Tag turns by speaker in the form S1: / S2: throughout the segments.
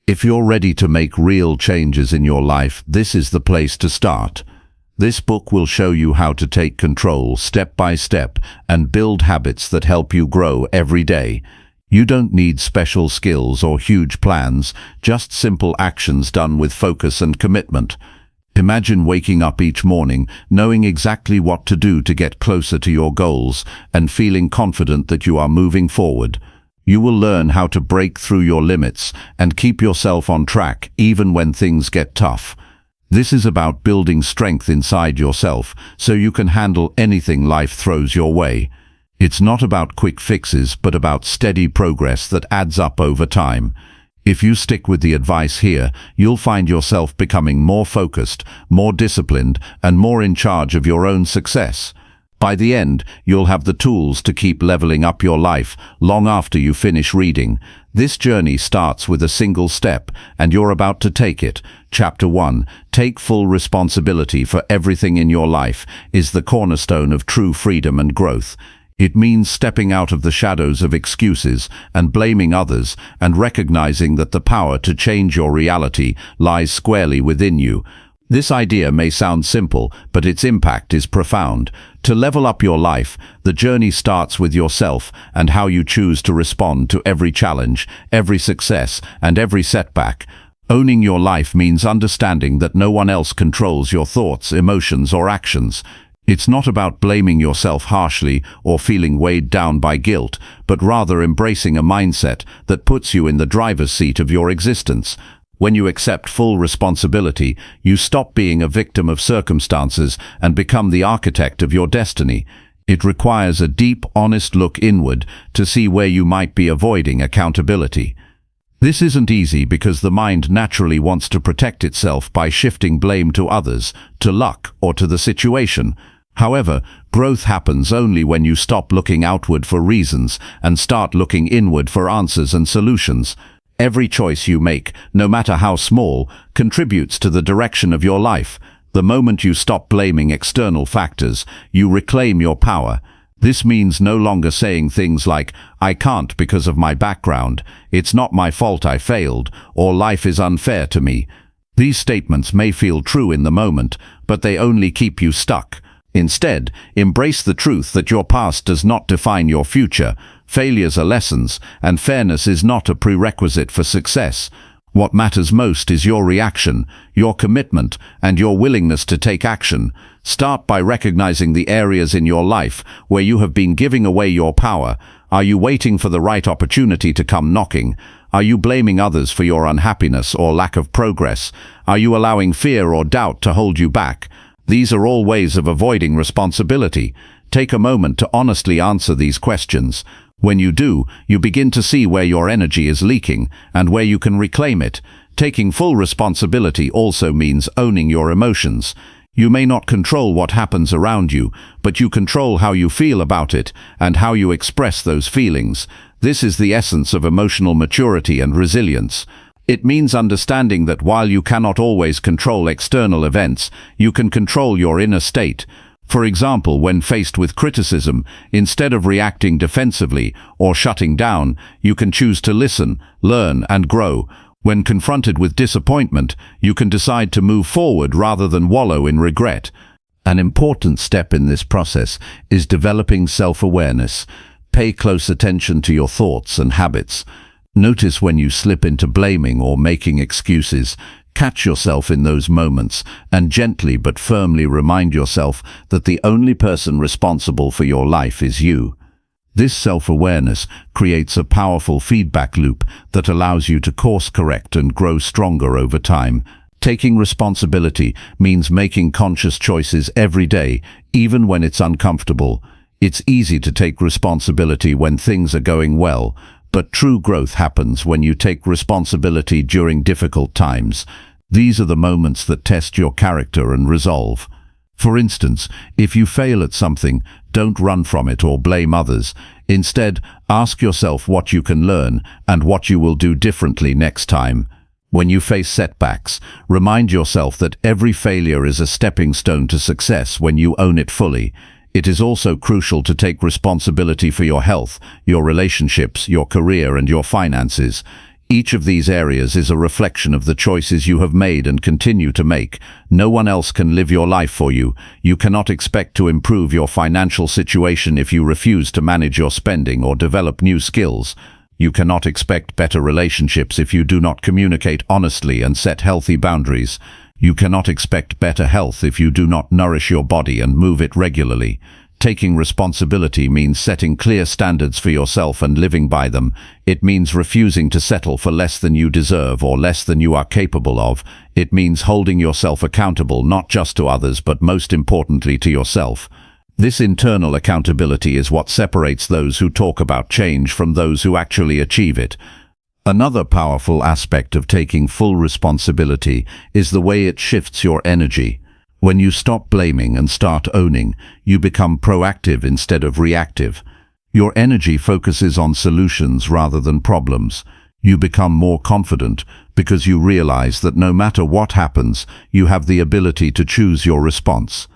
S1: If you're ready to make real changes in your life, this is the place to start. This book will show you how to take control step by step and build habits that help you grow every day. You don't need special skills or huge plans, just simple actions done with focus and commitment. Imagine waking up each morning, knowing exactly what to do to get closer to your goals and feeling confident that you are moving forward. You will learn how to break through your limits and keep yourself on track even when things get tough. This is about building strength inside yourself so you can handle anything life throws your way. It's not about quick fixes, but about steady progress that adds up over time. If you stick with the advice here, you'll find yourself becoming more focused, more disciplined, and more in charge of your own success. By the end, you'll have the tools to keep leveling up your life long after you finish reading. This journey starts with a single step, and you're about to take it. Chapter 1, Take Full Responsibility for Everything in Your Life, is the cornerstone of true freedom and growth. It means stepping out of the shadows of excuses and blaming others and recognizing that the power to change your reality lies squarely within you. This idea may sound simple, but its impact is profound. To level up your life, the journey starts with yourself and how you choose to respond to every challenge, every success, and every setback. Owning your life means understanding that no one else controls your thoughts, emotions, or actions. It's not about blaming yourself harshly or feeling weighed down by guilt, but rather embracing a mindset that puts you in the driver's seat of your existence. When you accept full responsibility, you stop being a victim of circumstances and become the architect of your destiny. It requires a deep, honest look inward to see where you might be avoiding accountability. This isn't easy because the mind naturally wants to protect itself by shifting blame to others, to luck, or to the situation. However, growth happens only when you stop looking outward for reasons and start looking inward for answers and solutions. Every choice you make, no matter how small, contributes to the direction of your life. The moment you stop blaming external factors, you reclaim your power. This means no longer saying things like, "I can't because of my background," "It's not my fault I failed," or "Life is unfair to me." These statements may feel true in the moment, but they only keep you stuck. Instead, embrace the truth that your past does not define your future. Failures are lessons, and fairness is not a prerequisite for success. What matters most is your reaction, your commitment, and your willingness to take action. Start by recognizing the areas in your life where you have been giving away your power. Are you waiting for the right opportunity to come knocking? Are you blaming others for your unhappiness or lack of progress? Are you allowing fear or doubt to hold you back? These are all ways of avoiding responsibility. Take a moment to honestly answer these questions. When you do, you begin to see where your energy is leaking and where you can reclaim it. Taking full responsibility also means owning your emotions. You may not control what happens around you, but you control how you feel about it and how you express those feelings. This is the essence of emotional maturity and resilience. It means understanding that while you cannot always control external events, you can control your inner state. For example, when faced with criticism, instead of reacting defensively or shutting down, you can choose to listen, learn, and grow. When confronted with disappointment, you can decide to move forward rather than wallow in regret. An important step in this process is developing self-awareness. Pay close attention to your thoughts and habits. Notice when you slip into blaming or making excuses. Catch yourself in those moments and gently but firmly remind yourself that the only person responsible for your life is you. This self-awareness creates a powerful feedback loop that allows you to course correct and grow stronger over time. Taking responsibility means making conscious choices every day, even when it's uncomfortable. It's easy to take responsibility when things are going well, but true growth happens when you take responsibility during difficult times. These are the moments that test your character and resolve. For instance, if you fail at something, don't run from it or blame others. Instead, ask yourself what you can learn and what you will do differently next time. When you face setbacks, remind yourself that every failure is a stepping stone to success when you own it fully. It is also crucial to take responsibility for your health, your relationships, your career, and your finances. Each of these areas is a reflection of the choices you have made and continue to make. No one else can live your life for you. You cannot expect to improve your financial situation if you refuse to manage your spending or develop new skills. You cannot expect better relationships if you do not communicate honestly and set healthy boundaries. You cannot expect better health if you do not nourish your body and move it regularly. Taking responsibility means setting clear standards for yourself and living by them. It means refusing to settle for less than you deserve or less than you are capable of. It means holding yourself accountable not just to others but most importantly to yourself. This internal accountability is what separates those who talk about change from those who actually achieve it. Another powerful aspect of taking full responsibility is the way it shifts your energy. When you stop blaming and start owning, you become proactive instead of reactive. Your energy focuses on solutions rather than problems. You become more confident because you realize that no matter what happens, you have the ability to choose your response.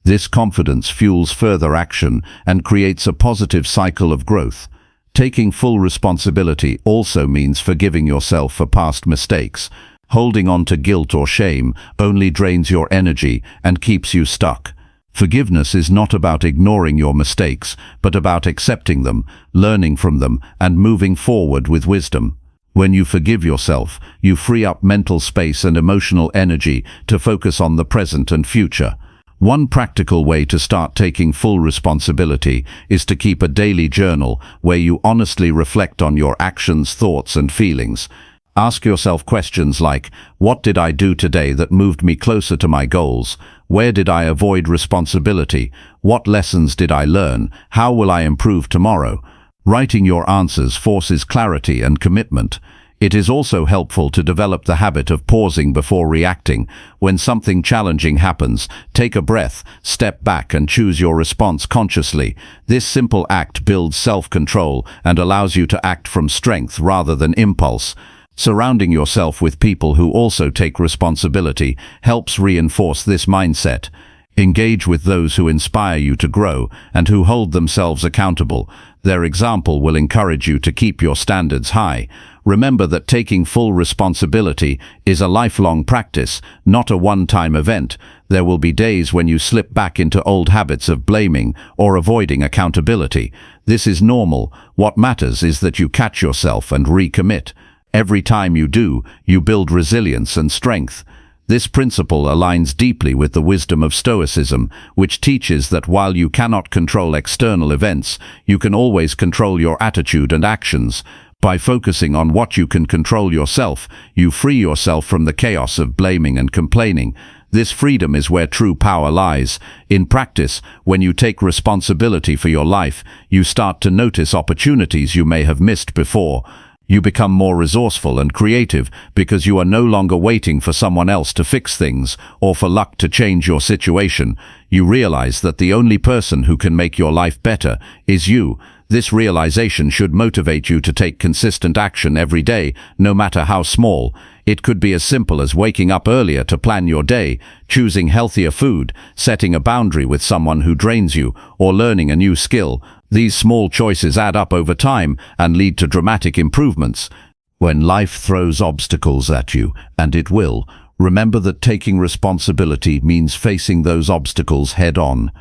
S1: This confidence fuels further action and creates a positive cycle of growth. Taking full responsibility also means forgiving yourself for past mistakes. Holding on to guilt or shame only drains your energy and keeps you stuck. Forgiveness is not about ignoring your mistakes, but about accepting them, learning from them, and moving forward with wisdom. When you forgive yourself, you free up mental space and emotional energy to focus on the present and future. One practical way to start taking full responsibility is to keep a daily journal where you honestly reflect on your actions, thoughts, and feelings. Ask yourself questions like, what did I do today that moved me closer to my goals? Where did I avoid responsibility? What lessons did I learn? How will I improve tomorrow? Writing your answers forces clarity and commitment. It is also helpful to develop the habit of pausing before reacting. When something challenging happens, take a breath, step back, and choose your response consciously. This simple act builds self-control and allows you to act from strength rather than impulse. Surrounding yourself with people who also take responsibility helps reinforce this mindset. Engage with those who inspire you to grow and who hold themselves accountable. Their example will encourage you to keep your standards high. Remember that taking full responsibility is a lifelong practice, not a one-time event. There will be days when you slip back into old habits of blaming or avoiding accountability. This is normal. What matters is that you catch yourself and recommit. Every time you do, you build resilience and strength. This principle aligns deeply with the wisdom of Stoicism, which teaches that while you cannot control external events, you can always control your attitude and actions. By focusing on what you can control yourself, you free yourself from the chaos of blaming and complaining. This freedom is where true power lies. In practice, when you take responsibility for your life, you start to notice opportunities you may have missed before. You become more resourceful and creative because you are no longer waiting for someone else to fix things or for luck to change your situation. You realize that the only person who can make your life better is you. This realization should motivate you to take consistent action every day, no matter how small. It could be as simple as waking up earlier to plan your day, choosing healthier food, setting a boundary with someone who drains you, or learning a new skill. These small choices add up over time and lead to dramatic improvements. When life throws obstacles at you, and it will, remember that taking responsibility means facing those obstacles head-on.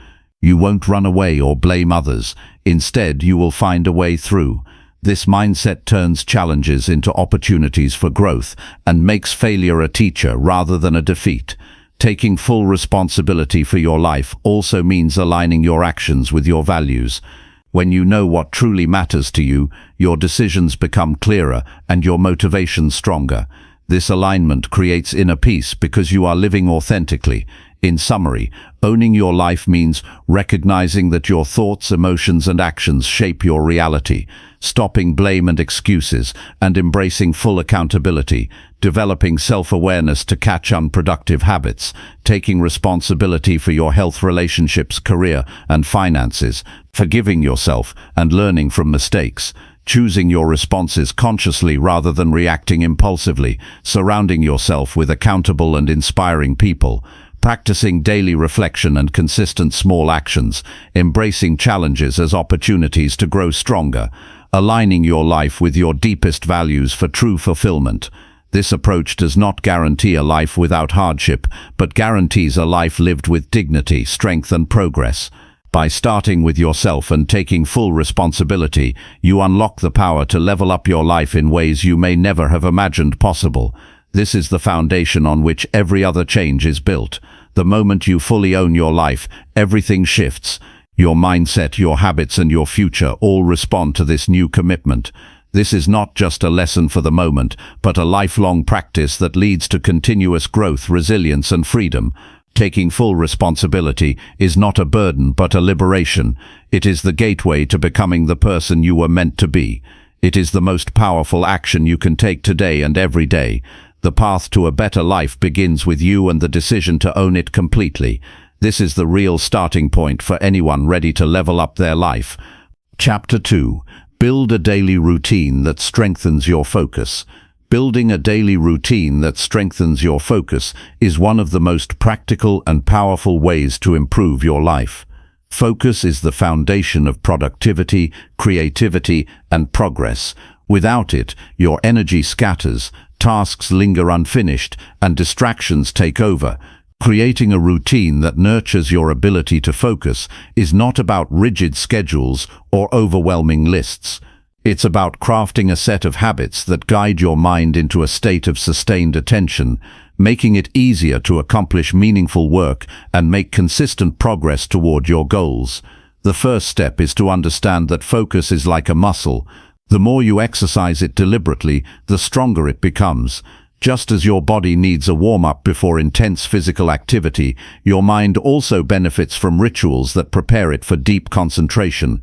S1: You won't run away or blame others. Instead, you will find a way through. This mindset turns challenges into opportunities for growth and makes failure a teacher rather than a defeat. Taking full responsibility for your life also means aligning your actions with your values. When you know what truly matters to you, your decisions become clearer and your motivation stronger. This alignment creates inner peace because you are living authentically. In summary, owning your life means recognizing that your thoughts, emotions, and actions shape your reality, stopping blame and excuses, and embracing full accountability, developing self-awareness to catch unproductive habits, taking responsibility for your health, relationships, career, and finances, forgiving yourself, and learning from mistakes. Choosing your responses consciously rather than reacting impulsively, surrounding yourself with accountable and inspiring people, practicing daily reflection and consistent small actions, embracing challenges as opportunities to grow stronger. aligning your life with your deepest values for true fulfillment. This approach does not guarantee a life without hardship, but guarantees a life lived with dignity, strength, and progress. By starting with yourself and taking full responsibility, you unlock the power to level up your life in ways you may never have imagined possible. This is the foundation on which every other change is built. The moment you fully own your life, everything shifts. Your mindset, your habits, and your future all respond to this new commitment. This is not just a lesson for the moment, but a lifelong practice that leads to continuous growth, resilience, and freedom. Taking full responsibility is not a burden, but a liberation. It is the gateway to becoming the person you were meant to be. It is the most powerful action you can take today and every day. The path to a better life begins with you and the decision to own it completely. This is the real starting point for anyone ready to level up their life. Chapter 2. Build a daily routine that strengthens your focus. Building a daily routine that strengthens your focus is one of the most practical and powerful ways to improve your life. Focus is the foundation of productivity, creativity, and progress. Without it, your energy scatters, tasks linger unfinished, and distractions take over. Creating a routine that nurtures your ability to focus is not about rigid schedules or overwhelming lists. It's about crafting a set of habits that guide your mind into a state of sustained attention, making it easier to accomplish meaningful work and make consistent progress toward your goals. The first step is to understand that focus is like a muscle. The more you exercise it deliberately, the stronger it becomes. Just as your body needs a warm-up before intense physical activity, your mind also benefits from rituals that prepare it for deep concentration.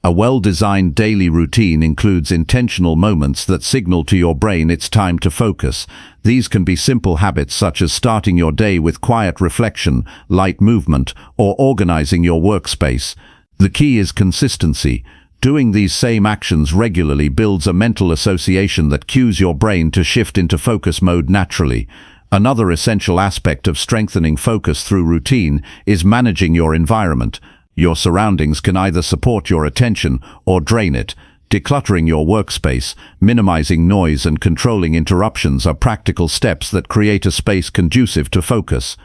S1: A well-designed daily routine includes intentional moments that signal to your brain it's time to focus. These can be simple habits such as starting your day with quiet reflection, light movement, or organizing your workspace. The key is consistency. Doing these same actions regularly builds a mental association that cues your brain to shift into focus mode naturally. Another essential aspect of strengthening focus through routine is managing your environment. Your surroundings can either support your attention or drain it. Decluttering your workspace, minimizing noise, and controlling interruptions are practical steps that create a space conducive to focus.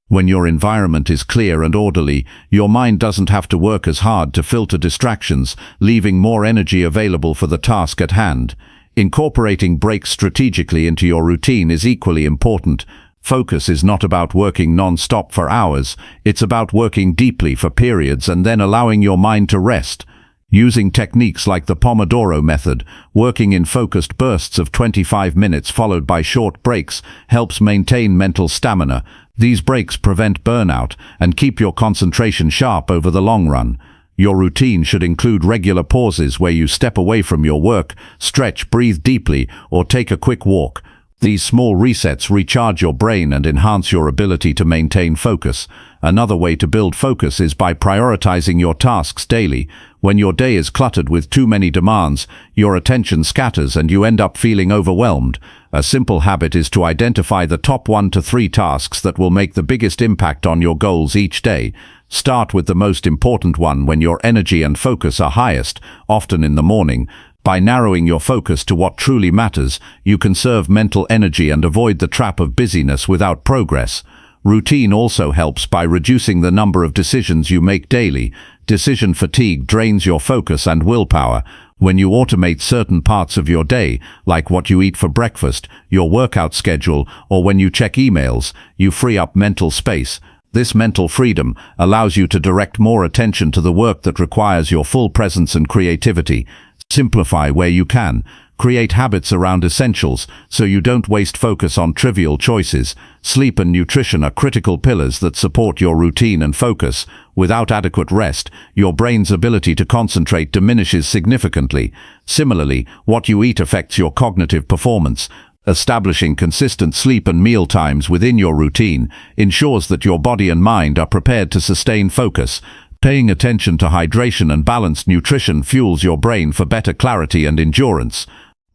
S1: When your environment is clear and orderly, your mind doesn't have to work as hard to filter distractions, leaving more energy available for the task at hand. Incorporating breaks strategically into your routine is equally important. Focus is not about working non-stop for hours, it's about working deeply for periods and then allowing your mind to rest. Using techniques like the Pomodoro method, working in focused bursts of 25 minutes followed by short breaks, helps maintain mental stamina. These breaks prevent burnout and keep your concentration sharp over the long run. Your routine should include regular pauses where you step away from your work, stretch, breathe deeply, or take a quick walk. These small resets recharge your brain and enhance your ability to maintain focus. Another way to build focus is by prioritizing your tasks daily. When your day is cluttered with too many demands, your attention scatters and you end up feeling overwhelmed. A simple habit is to identify the top 1 to 3 tasks that will make the biggest impact on your goals each day. Start with the most important one when your energy and focus are highest, often in the morning. By narrowing your focus to what truly matters, you conserve mental energy and avoid the trap of busyness without progress. Routine also helps by reducing the number of decisions you make daily. Decision fatigue drains your focus and willpower. When you automate certain parts of your day, like what you eat for breakfast, your workout schedule, or when you check emails, you free up mental space. This mental freedom allows you to direct more attention to the work that requires your full presence and creativity. Simplify where you can. Create habits around essentials so you don't waste focus on trivial choices. Sleep and nutrition are critical pillars that support your routine and focus. Without adequate rest, your brain's ability to concentrate diminishes significantly. Similarly, what you eat affects your cognitive performance. Establishing consistent sleep and meal times within your routine ensures that your body and mind are prepared to sustain focus. Paying attention to hydration and balanced nutrition fuels your brain for better clarity and endurance.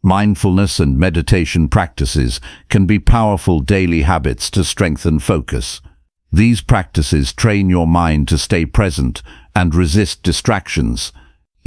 S1: Mindfulness and meditation practices can be powerful daily habits to strengthen focus. These practices train your mind to stay present and resist distractions.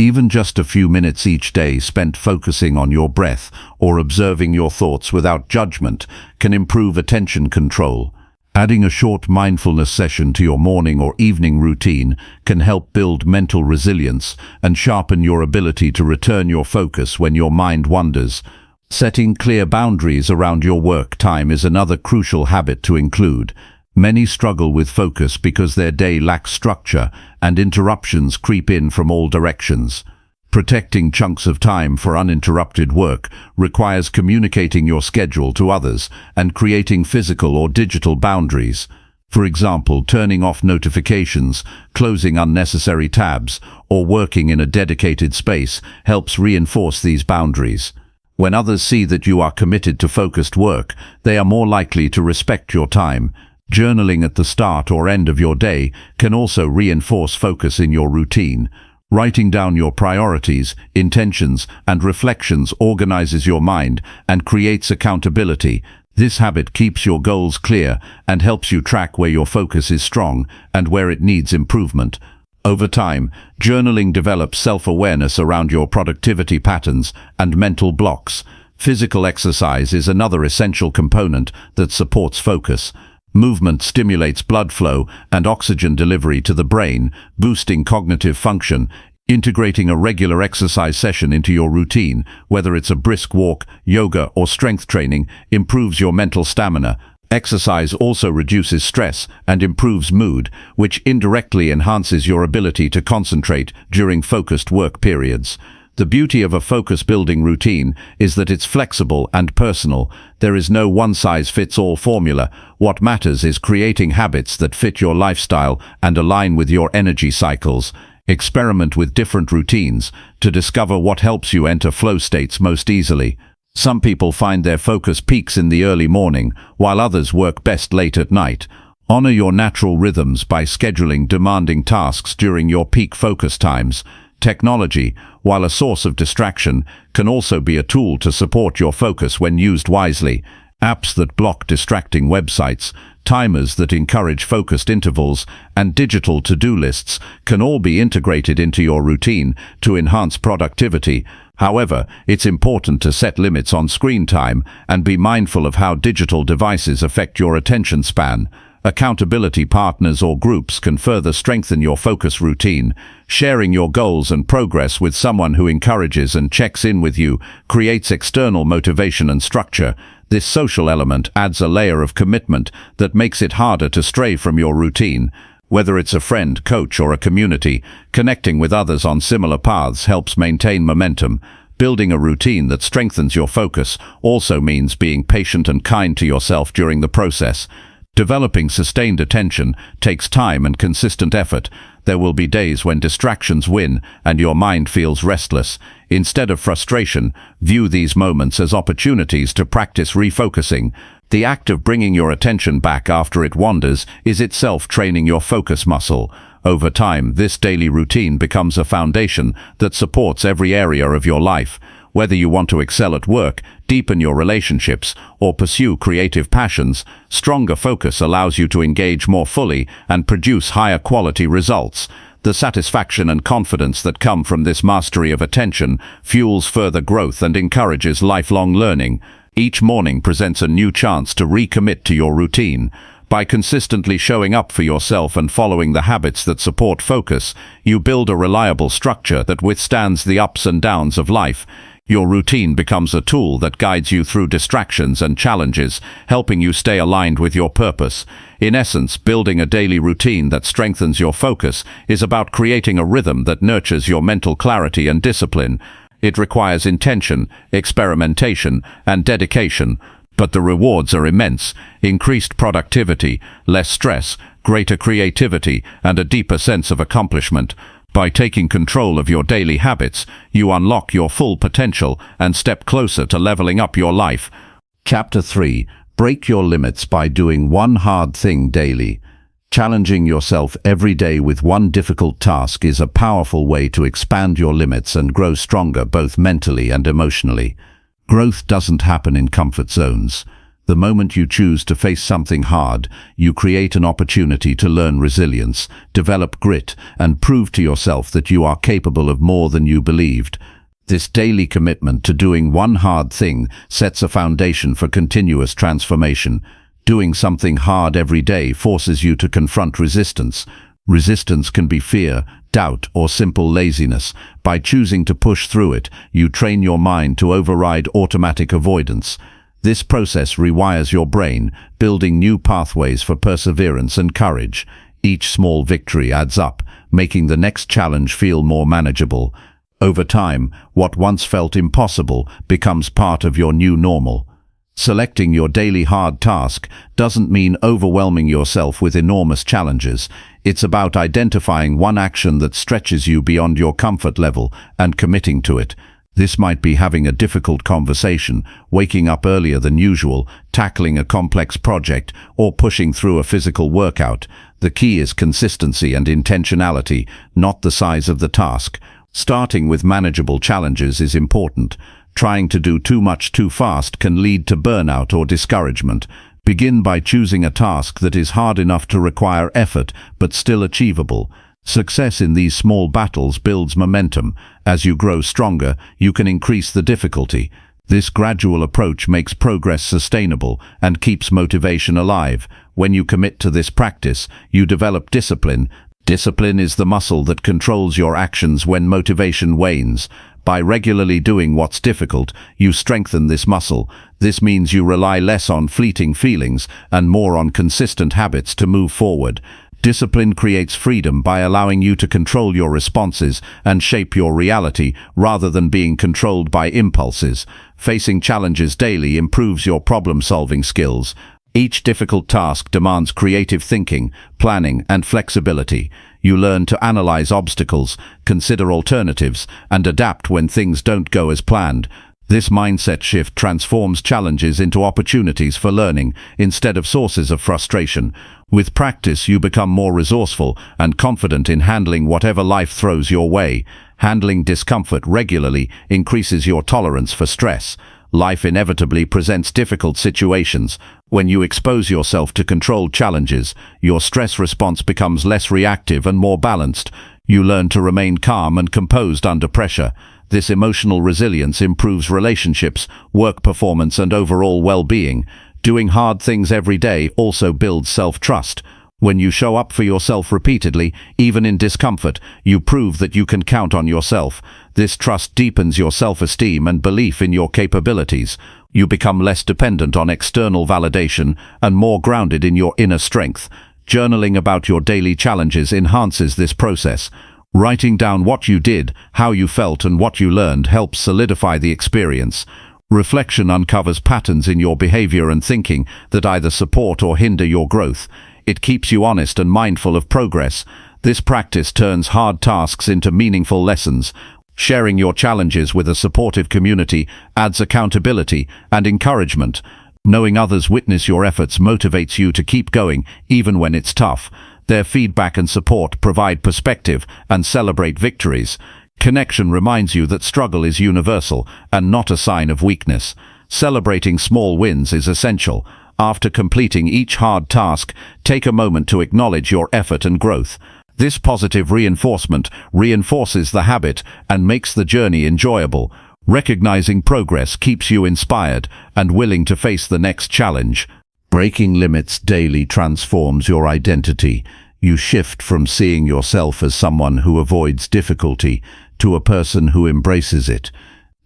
S1: Even just a few minutes each day spent focusing on your breath or observing your thoughts without judgment can improve attention control. Adding a short mindfulness session to your morning or evening routine can help build mental resilience and sharpen your ability to return your focus when your mind wanders. Setting clear boundaries around your work time is another crucial habit to include. Many struggle with focus because their day lacks structure and interruptions creep in from all directions. Protecting chunks of time for uninterrupted work requires communicating your schedule to others and creating physical or digital boundaries. For example, turning off notifications, closing unnecessary tabs, or working in a dedicated space helps reinforce these boundaries. When others see that you are committed to focused work, they are more likely to respect your time. Journaling at the start or end of your day can also reinforce focus in your routine. Writing down your priorities, intentions, and reflections organizes your mind and creates accountability. This habit keeps your goals clear and helps you track where your focus is strong and where it needs improvement. Over time, journaling develops self-awareness around your productivity patterns and mental blocks. Physical exercise is another essential component that supports focus. Movement stimulates blood flow and oxygen delivery to the brain, boosting cognitive function. Integrating a regular exercise session into your routine, whether it's a brisk walk, yoga, or strength training, improves your mental stamina. Exercise also reduces stress and improves mood, which indirectly enhances your ability to concentrate during focused work periods. The beauty of a focus-building routine is that it's flexible and personal. There is no one-size-fits-all formula. What matters is creating habits that fit your lifestyle and align with your energy cycles. Experiment with different routines to discover what helps you enter flow states most easily. Some people find their focus peaks in the early morning, while others work best late at night. Honor your natural rhythms by scheduling demanding tasks during your peak focus times. Technology, while a source of distraction, can also be a tool to support your focus when used wisely. Apps that block distracting websites, timers that encourage focused intervals, and digital to-do lists can all be integrated into your routine to enhance productivity. However, it's important to set limits on screen time and be mindful of how digital devices affect your attention span. Accountability partners or groups can further strengthen your focus routine. Sharing your goals and progress with someone who encourages and checks in with you creates external motivation and structure. This social element adds a layer of commitment that makes it harder to stray from your routine. Whether it's a friend, coach, or a community, connecting with others on similar paths helps maintain momentum. Building a routine that strengthens your focus also means being patient and kind to yourself during the process. Developing sustained attention takes time and consistent effort. There will be days when distractions win and your mind feels restless. Instead of frustration, view these moments as opportunities to practice refocusing. The act of bringing your attention back after it wanders is itself training your focus muscle. Over time, this daily routine becomes a foundation that supports every area of your life. Whether you want to excel at work, deepen your relationships, or pursue creative passions, stronger focus allows you to engage more fully and produce higher quality results. The satisfaction and confidence that come from this mastery of attention fuels further growth and encourages lifelong learning. Each morning presents a new chance to recommit to your routine. By consistently showing up for yourself and following the habits that support focus, you build a reliable structure that withstands the ups and downs of life. Your routine becomes a tool that guides you through distractions and challenges, helping you stay aligned with your purpose. In essence, building a daily routine that strengthens your focus is about creating a rhythm that nurtures your mental clarity and discipline. It requires intention, experimentation, and dedication, but the rewards are immense: increased productivity, less stress, greater creativity, and a deeper sense of accomplishment. By taking control of your daily habits, you unlock your full potential and step closer to leveling up your life. Chapter 3. Break your limits by doing one hard thing daily. Challenging yourself every day with one difficult task is a powerful way to expand your limits and grow stronger both mentally and emotionally. Growth doesn't happen in comfort zones. The moment you choose to face something hard, you create an opportunity to learn resilience, develop grit, and prove to yourself that you are capable of more than you believed. This daily commitment to doing one hard thing sets a foundation for continuous transformation. Doing something hard every day forces you to confront resistance. Resistance can be fear, doubt, or simple laziness. By choosing to push through it, you train your mind to override automatic avoidance. This process rewires your brain, building new pathways for perseverance and courage. Each small victory adds up, making the next challenge feel more manageable. Over time, what once felt impossible becomes part of your new normal. Selecting your daily hard task doesn't mean overwhelming yourself with enormous challenges. It's about identifying one action that stretches you beyond your comfort level and committing to it. This might be having a difficult conversation, waking up earlier than usual, tackling a complex project, or pushing through a physical workout. The key is consistency and intentionality, not the size of the task. Starting with manageable challenges is important. Trying to do too much too fast can lead to burnout or discouragement. Begin by choosing a task that is hard enough to require effort, but still achievable. Success in these small battles builds momentum. As you grow stronger, you can increase the difficulty. This gradual approach makes progress sustainable and keeps motivation alive. When you commit to this practice, you develop discipline. Discipline is the muscle that controls your actions when motivation wanes. By regularly doing what's difficult, you strengthen this muscle. This means you rely less on fleeting feelings and more on consistent habits to move forward. Discipline creates freedom by allowing you to control your responses and shape your reality rather than being controlled by impulses. Facing challenges daily improves your problem-solving skills. Each difficult task demands creative thinking, planning, and flexibility. You learn to analyze obstacles, consider alternatives, and adapt when things don't go as planned. This mindset shift transforms challenges into opportunities for learning instead of sources of frustration. With practice, you become more resourceful and confident in handling whatever life throws your way. Handling discomfort regularly increases your tolerance for stress. Life inevitably presents difficult situations. When you expose yourself to controlled challenges, your stress response becomes less reactive and more balanced. You learn to remain calm and composed under pressure. This emotional resilience improves relationships, work performance, and overall well-being. Doing hard things every day also builds self-trust. When you show up for yourself repeatedly, even in discomfort, you prove that you can count on yourself. This trust deepens your self-esteem and belief in your capabilities. You become less dependent on external validation and more grounded in your inner strength. Journaling about your daily challenges enhances this process. Writing down what you did, how you felt, and what you learned helps solidify the experience. Reflection uncovers patterns in your behavior and thinking that either support or hinder your growth. It keeps you honest and mindful of progress. This practice turns hard tasks into meaningful lessons. Sharing your challenges with a supportive community adds accountability and encouragement. Knowing others witness your efforts motivates you to keep going even when it's tough. Their feedback and support provide perspective and celebrate victories. Connection reminds you that struggle is universal and not a sign of weakness. Celebrating small wins is essential. After completing each hard task, take a moment to acknowledge your effort and growth. This positive reinforcement reinforces the habit and makes the journey enjoyable. Recognizing progress keeps you inspired and willing to face the next challenge. Breaking limits daily transforms your identity. You shift from seeing yourself as someone who avoids difficulty to a person who embraces it.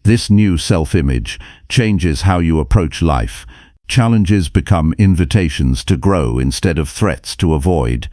S1: This new self-image changes how you approach life. Challenges become invitations to grow instead of threats to avoid.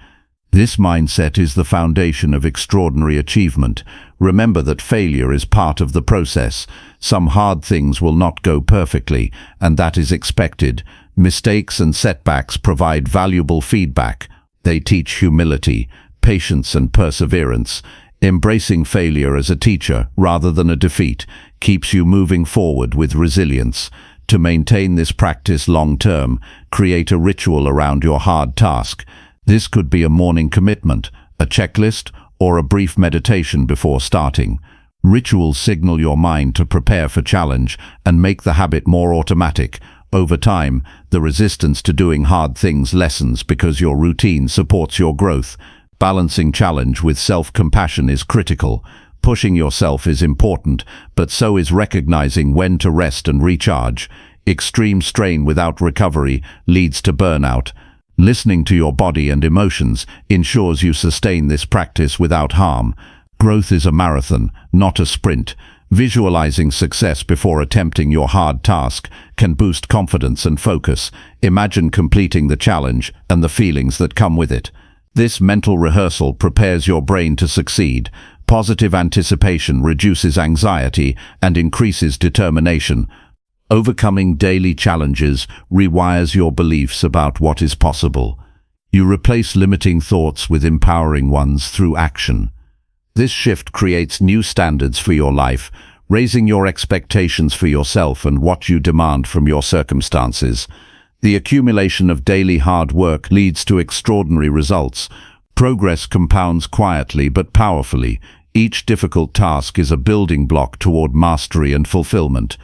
S1: This mindset is the foundation of extraordinary achievement. Remember that failure is part of the process. Some hard things will not go perfectly, and that is expected. Mistakes and setbacks provide valuable feedback. They teach humility, patience, and perseverance. Embracing failure as a teacher rather than a defeat keeps you moving forward with resilience. To maintain this practice long-term, create a ritual around your hard task. This could be a morning commitment, a checklist, or a brief meditation before starting. Rituals signal your mind to prepare for challenge and make the habit more automatic. Over time, the resistance to doing hard things lessens because your routine supports your growth. Balancing challenge with self-compassion is critical. Pushing yourself is important, but so is recognizing when to rest and recharge. Extreme strain without recovery leads to burnout. Listening to your body and emotions ensures you sustain this practice without harm. Growth is a marathon, not a sprint. Visualizing success before attempting your hard task can boost confidence and focus. Imagine completing the challenge and the feelings that come with it. This mental rehearsal prepares your brain to succeed. Positive anticipation reduces anxiety and increases determination. Overcoming daily challenges rewires your beliefs about what is possible. You replace limiting thoughts with empowering ones through action. This shift creates new standards for your life, raising your expectations for yourself and what you demand from your circumstances. The accumulation of daily hard work leads to extraordinary results. Progress compounds quietly but powerfully. Each difficult task is a building block toward mastery and fulfillment.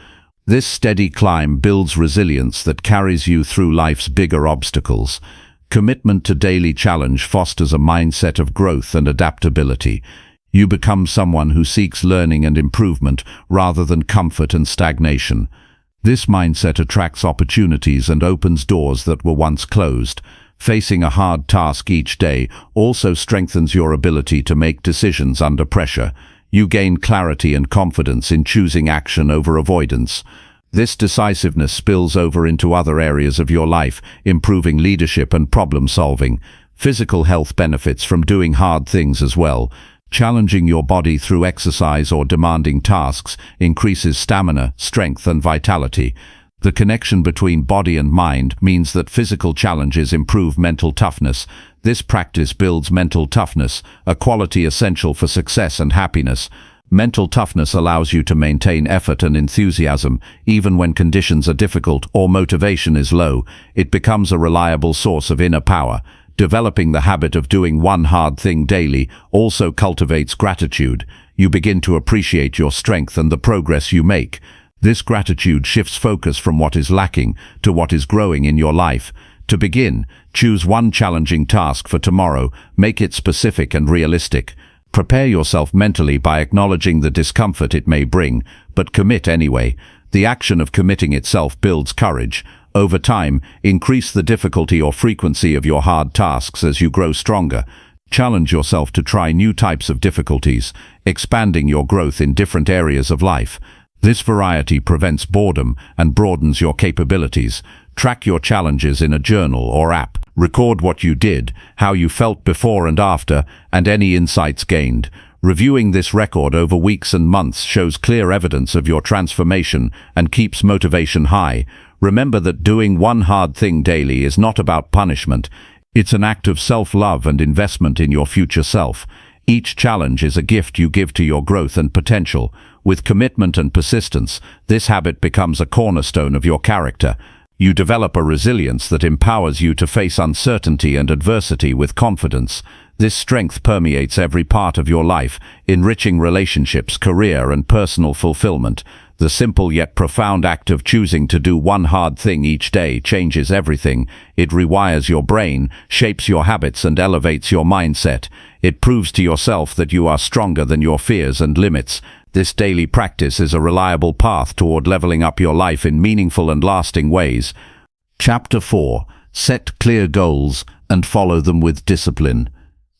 S1: This steady climb builds resilience that carries you through life's bigger obstacles. Commitment to daily challenge fosters a mindset of growth and adaptability. You become someone who seeks learning and improvement rather than comfort and stagnation. This mindset attracts opportunities and opens doors that were once closed. Facing a hard task each day also strengthens your ability to make decisions under pressure. You gain clarity and confidence in choosing action over avoidance. This decisiveness spills over into other areas of your life, improving leadership and problem solving. Physical health benefits from doing hard things as well. Challenging your body through exercise or demanding tasks increases stamina, strength, and vitality. The connection between body and mind means that physical challenges improve mental toughness. This practice builds mental toughness, a quality essential for success and happiness. Mental toughness allows you to maintain effort and enthusiasm, even when conditions are difficult or motivation is low. It becomes a reliable source of inner power. Developing the habit of doing one hard thing daily also cultivates gratitude. You begin to appreciate your strength and the progress you make. This gratitude shifts focus from what is lacking to what is growing in your life. To begin, choose one challenging task for tomorrow. Make it specific and realistic. Prepare yourself mentally by acknowledging the discomfort it may bring, but commit anyway. The action of committing itself builds courage. Over time, increase the difficulty or frequency of your hard tasks as you grow stronger. Challenge yourself to try new types of difficulties, expanding your growth in different areas of life. This variety prevents boredom and broadens your capabilities. Track your challenges in a journal or app. Record what you did, how you felt before and after, and any insights gained. Reviewing this record over weeks and months shows clear evidence of your transformation and keeps motivation high. Remember that doing one hard thing daily is not about punishment. It's an act of self-love and investment in your future self. Each challenge is a gift you give to your growth and potential. With commitment and persistence, this habit becomes a cornerstone of your character. You develop a resilience that empowers you to face uncertainty and adversity with confidence. This strength permeates every part of your life, enriching relationships, career, and personal fulfillment. The simple yet profound act of choosing to do one hard thing each day changes everything. It rewires your brain, shapes your habits, and elevates your mindset. It proves to yourself that you are stronger than your fears and limits. This daily practice is a reliable path toward leveling up your life in meaningful and lasting ways. Chapter 4. Set clear goals and follow them with discipline.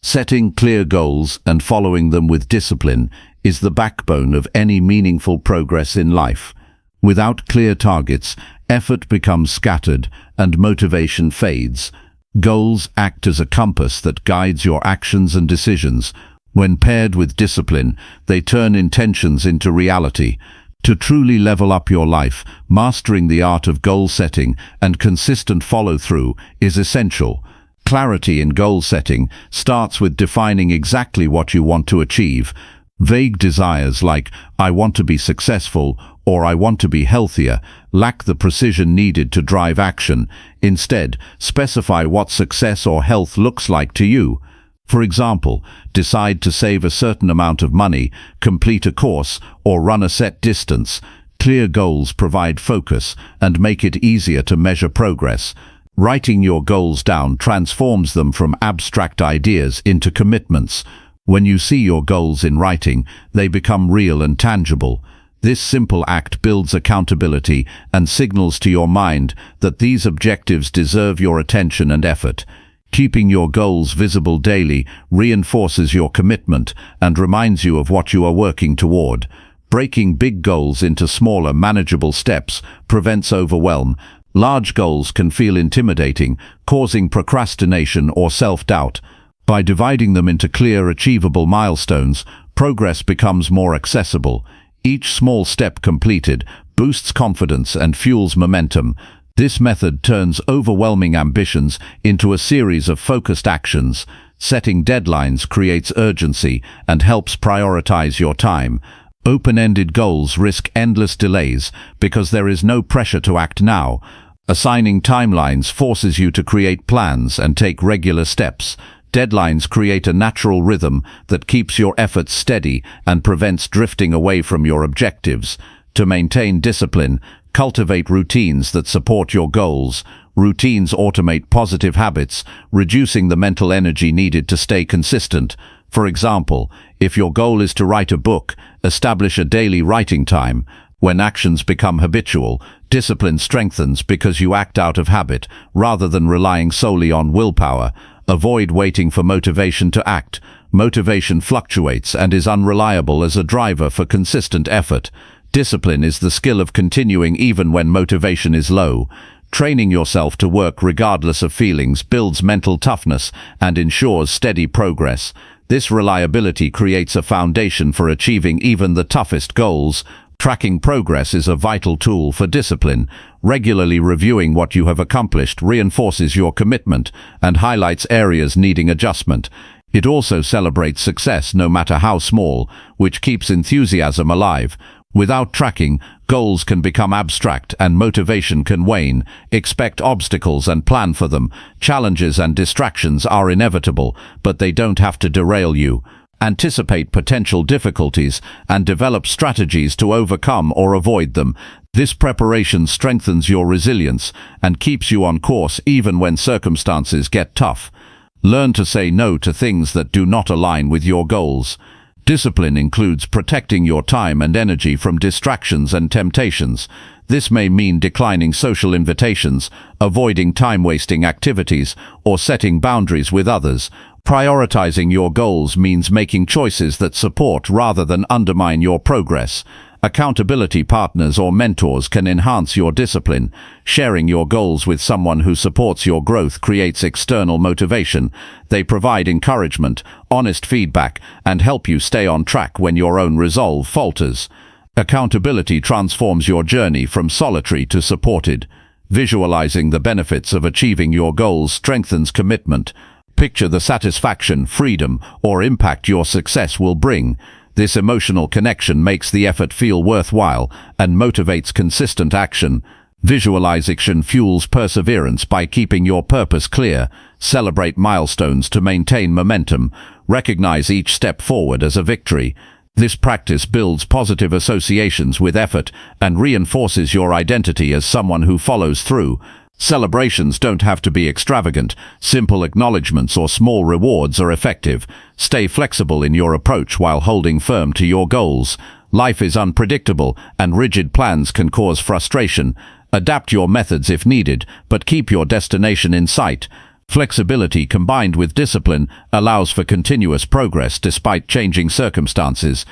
S1: Setting clear goals and following them with discipline is the backbone of any meaningful progress in life. Without clear targets, effort becomes scattered and motivation fades. Goals act as a compass that guides your actions and decisions. When paired with discipline, they turn intentions into reality. To truly level up your life, mastering the art of goal setting and consistent follow-through is essential. Clarity in goal setting starts with defining exactly what you want to achieve. Vague desires like, "I want to be successful," or "I want to be healthier," lack the precision needed to drive action. Instead, specify what success or health looks like to you. For example, decide to save a certain amount of money, complete a course, or run a set distance. Clear goals provide focus and make it easier to measure progress. Writing your goals down transforms them from abstract ideas into commitments. When you see your goals in writing, they become real and tangible. This simple act builds accountability and signals to your mind that these objectives deserve your attention and effort. Keeping your goals visible daily reinforces your commitment and reminds you of what you are working toward. Breaking big goals into smaller, manageable steps prevents overwhelm. Large goals can feel intimidating, causing procrastination or self-doubt. By dividing them into clear, achievable milestones, progress becomes more accessible. Each small step completed boosts confidence and fuels momentum. This method turns overwhelming ambitions into a series of focused actions. Setting deadlines creates urgency and helps prioritize your time. Open-ended goals risk endless delays because there is no pressure to act now. Assigning timelines forces you to create plans and take regular steps. Deadlines create a natural rhythm that keeps your efforts steady and prevents drifting away from your objectives. To maintain discipline, cultivate routines that support your goals. Routines automate positive habits, reducing the mental energy needed to stay consistent. For example, if your goal is to write a book, establish a daily writing time. When actions become habitual, discipline strengthens because you act out of habit rather than relying solely on willpower. Avoid waiting for motivation to act. Motivation fluctuates and is unreliable as a driver for consistent effort. Discipline is the skill of continuing even when motivation is low. Training yourself to work regardless of feelings builds mental toughness and ensures steady progress. This reliability creates a foundation for achieving even the toughest goals. Tracking progress is a vital tool for discipline. Regularly reviewing what you have accomplished reinforces your commitment and highlights areas needing adjustment. It also celebrates success, no matter how small, which keeps enthusiasm alive. Without tracking, goals can become abstract and motivation can wane. Expect obstacles and plan for them. Challenges and distractions are inevitable, but they don't have to derail you. Anticipate potential difficulties and develop strategies to overcome or avoid them. This preparation strengthens your resilience and keeps you on course even when circumstances get tough. Learn to say no to things that do not align with your goals. Discipline includes protecting your time and energy from distractions and temptations. This may mean declining social invitations, avoiding time-wasting activities, or setting boundaries with others. Prioritizing your goals means making choices that support rather than undermine your progress. Accountability partners or mentors can enhance your discipline. Sharing your goals with someone who supports your growth creates external motivation. They provide encouragement, honest feedback, and help you stay on track when your own resolve falters. Accountability transforms your journey from solitary to supported. Visualizing the benefits of achieving your goals strengthens commitment. Picture the satisfaction, freedom, or impact your success will bring. This emotional connection makes the effort feel worthwhile and motivates consistent action. Visualization fuels perseverance by keeping your purpose clear. Celebrate milestones to maintain momentum. Recognize each step forward as a victory. This practice builds positive associations with effort and reinforces your identity as someone who follows through. Celebrations don't have to be extravagant. Simple acknowledgements or small rewards are effective. Stay flexible in your approach while holding firm to your goals. Life is unpredictable, and rigid plans can cause frustration. Adapt your methods if needed, but keep your destination in sight. Flexibility combined with discipline allows for continuous progress despite changing circumstances.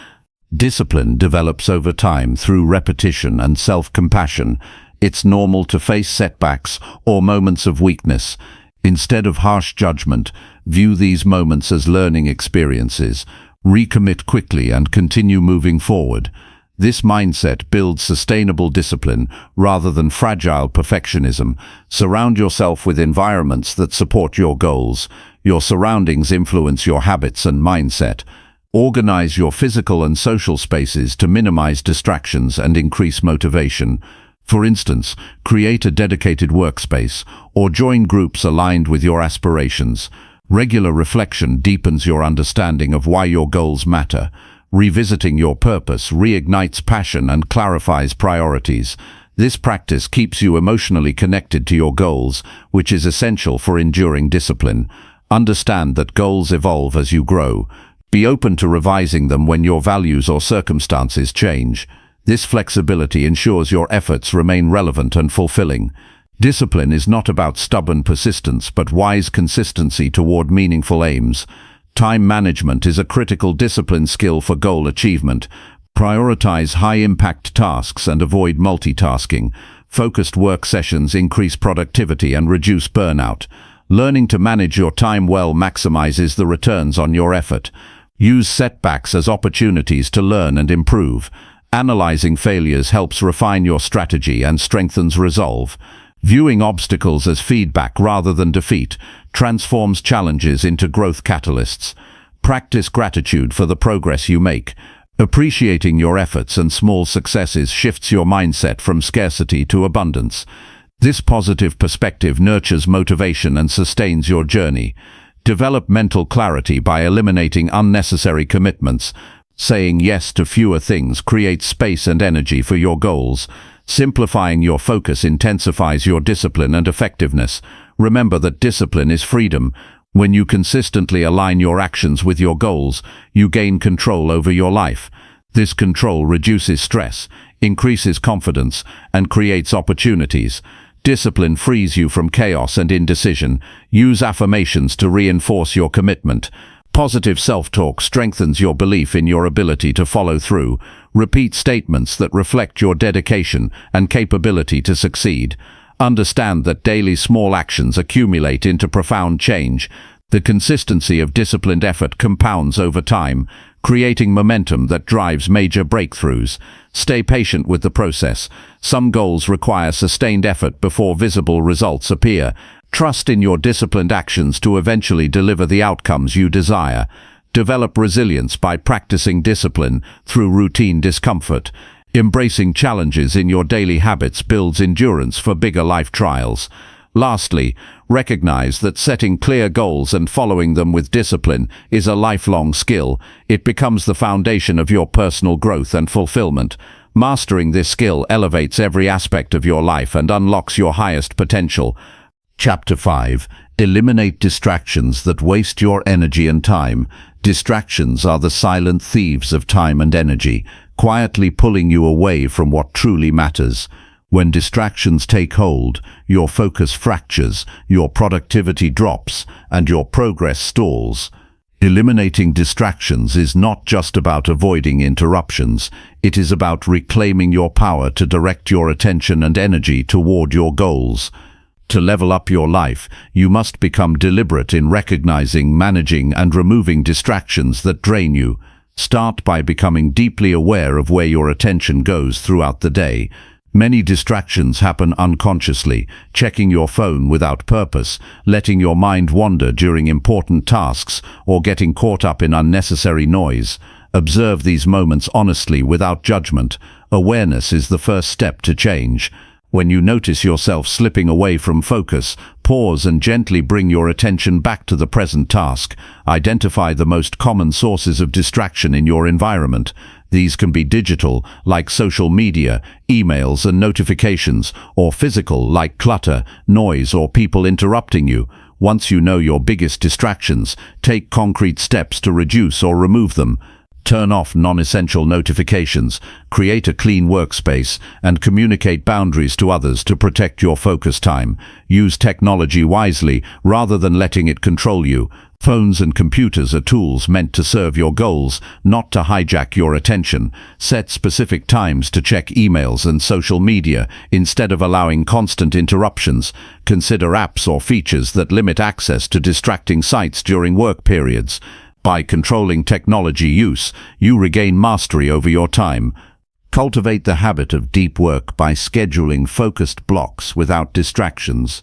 S1: Discipline develops over time through repetition and self-compassion. It's normal to face setbacks or moments of weakness. Instead of harsh judgment, view these moments as learning experiences. Recommit quickly and continue moving forward. This mindset builds sustainable discipline rather than fragile perfectionism. Surround yourself with environments that support your goals. Your surroundings influence your habits and mindset. Organize your physical and social spaces to minimize distractions and increase motivation. For instance, create a dedicated workspace or join groups aligned with your aspirations. Regular reflection deepens your understanding of why your goals matter. Revisiting your purpose reignites passion and clarifies priorities. This practice keeps you emotionally connected to your goals, which is essential for enduring discipline. Understand that goals evolve as you grow. Be open to revising them when your values or circumstances change. This flexibility ensures your efforts remain relevant and fulfilling. Discipline is not about stubborn persistence, but wise consistency toward meaningful aims. Time management is a critical discipline skill for goal achievement. Prioritize high-impact tasks and avoid multitasking. Focused work sessions increase productivity and reduce burnout. Learning to manage your time well maximizes the returns on your effort. Use setbacks as opportunities to learn and improve. Analyzing failures helps refine your strategy and strengthens resolve. Viewing obstacles as feedback rather than defeat transforms challenges into growth catalysts. Practice gratitude for the progress you make. Appreciating your efforts and small successes shifts your mindset from scarcity to abundance. This positive perspective nurtures motivation and sustains your journey. Develop mental clarity by eliminating unnecessary commitments. Saying yes to fewer things creates space and energy for your goals. Simplifying your focus intensifies your discipline and effectiveness. Remember that discipline is freedom. When you consistently align your actions with your goals, you gain control over your life. This control reduces stress, increases confidence, and creates opportunities. Discipline frees you from chaos and indecision. Use affirmations to reinforce your commitment. Positive self-talk strengthens your belief in your ability to follow through. Repeat statements that reflect your dedication and capability to succeed. Understand that daily small actions accumulate into profound change. The consistency of disciplined effort compounds over time, creating momentum that drives major breakthroughs. Stay patient with the process. Some goals require sustained effort before visible results appear. Trust in your disciplined actions to eventually deliver the outcomes you desire. Develop resilience by practicing discipline through routine discomfort. Embracing challenges in your daily habits builds endurance for bigger life trials. Lastly, recognize that setting clear goals and following them with discipline is a lifelong skill. It becomes the foundation of your personal growth and fulfillment. Mastering this skill elevates every aspect of your life and unlocks your highest potential. Chapter 5. Eliminate distractions that waste your energy and time. Distractions are the silent thieves of time and energy, quietly pulling you away from what truly matters. When distractions take hold, your focus fractures, your productivity drops, and your progress stalls. Eliminating distractions is not just about avoiding interruptions. It is about reclaiming your power to direct your attention and energy toward your goals. To level up your life, you must become deliberate in recognizing, managing, and removing distractions that drain you. Start by becoming deeply aware of where your attention goes throughout the day. Many distractions happen unconsciously: checking your phone without purpose, letting your mind wander during important tasks, or getting caught up in unnecessary noise. Observe these moments honestly without judgment. Awareness is the first step to change. When you notice yourself slipping away from focus, pause and gently bring your attention back to the present task. Identify the most common sources of distraction in your environment. These can be digital, like social media, emails and notifications, or physical, like clutter, noise, or people interrupting you. Once you know your biggest distractions, take concrete steps to reduce or remove them. Turn off non-essential notifications, create a clean workspace, and communicate boundaries to others to protect your focus time. Use technology wisely rather than letting it control you. Phones and computers are tools meant to serve your goals, not to hijack your attention. Set specific times to check emails and social media instead of allowing constant interruptions. Consider apps or features that limit access to distracting sites during work periods. By controlling technology use, you regain mastery over your time. Cultivate the habit of deep work by scheduling focused blocks without distractions.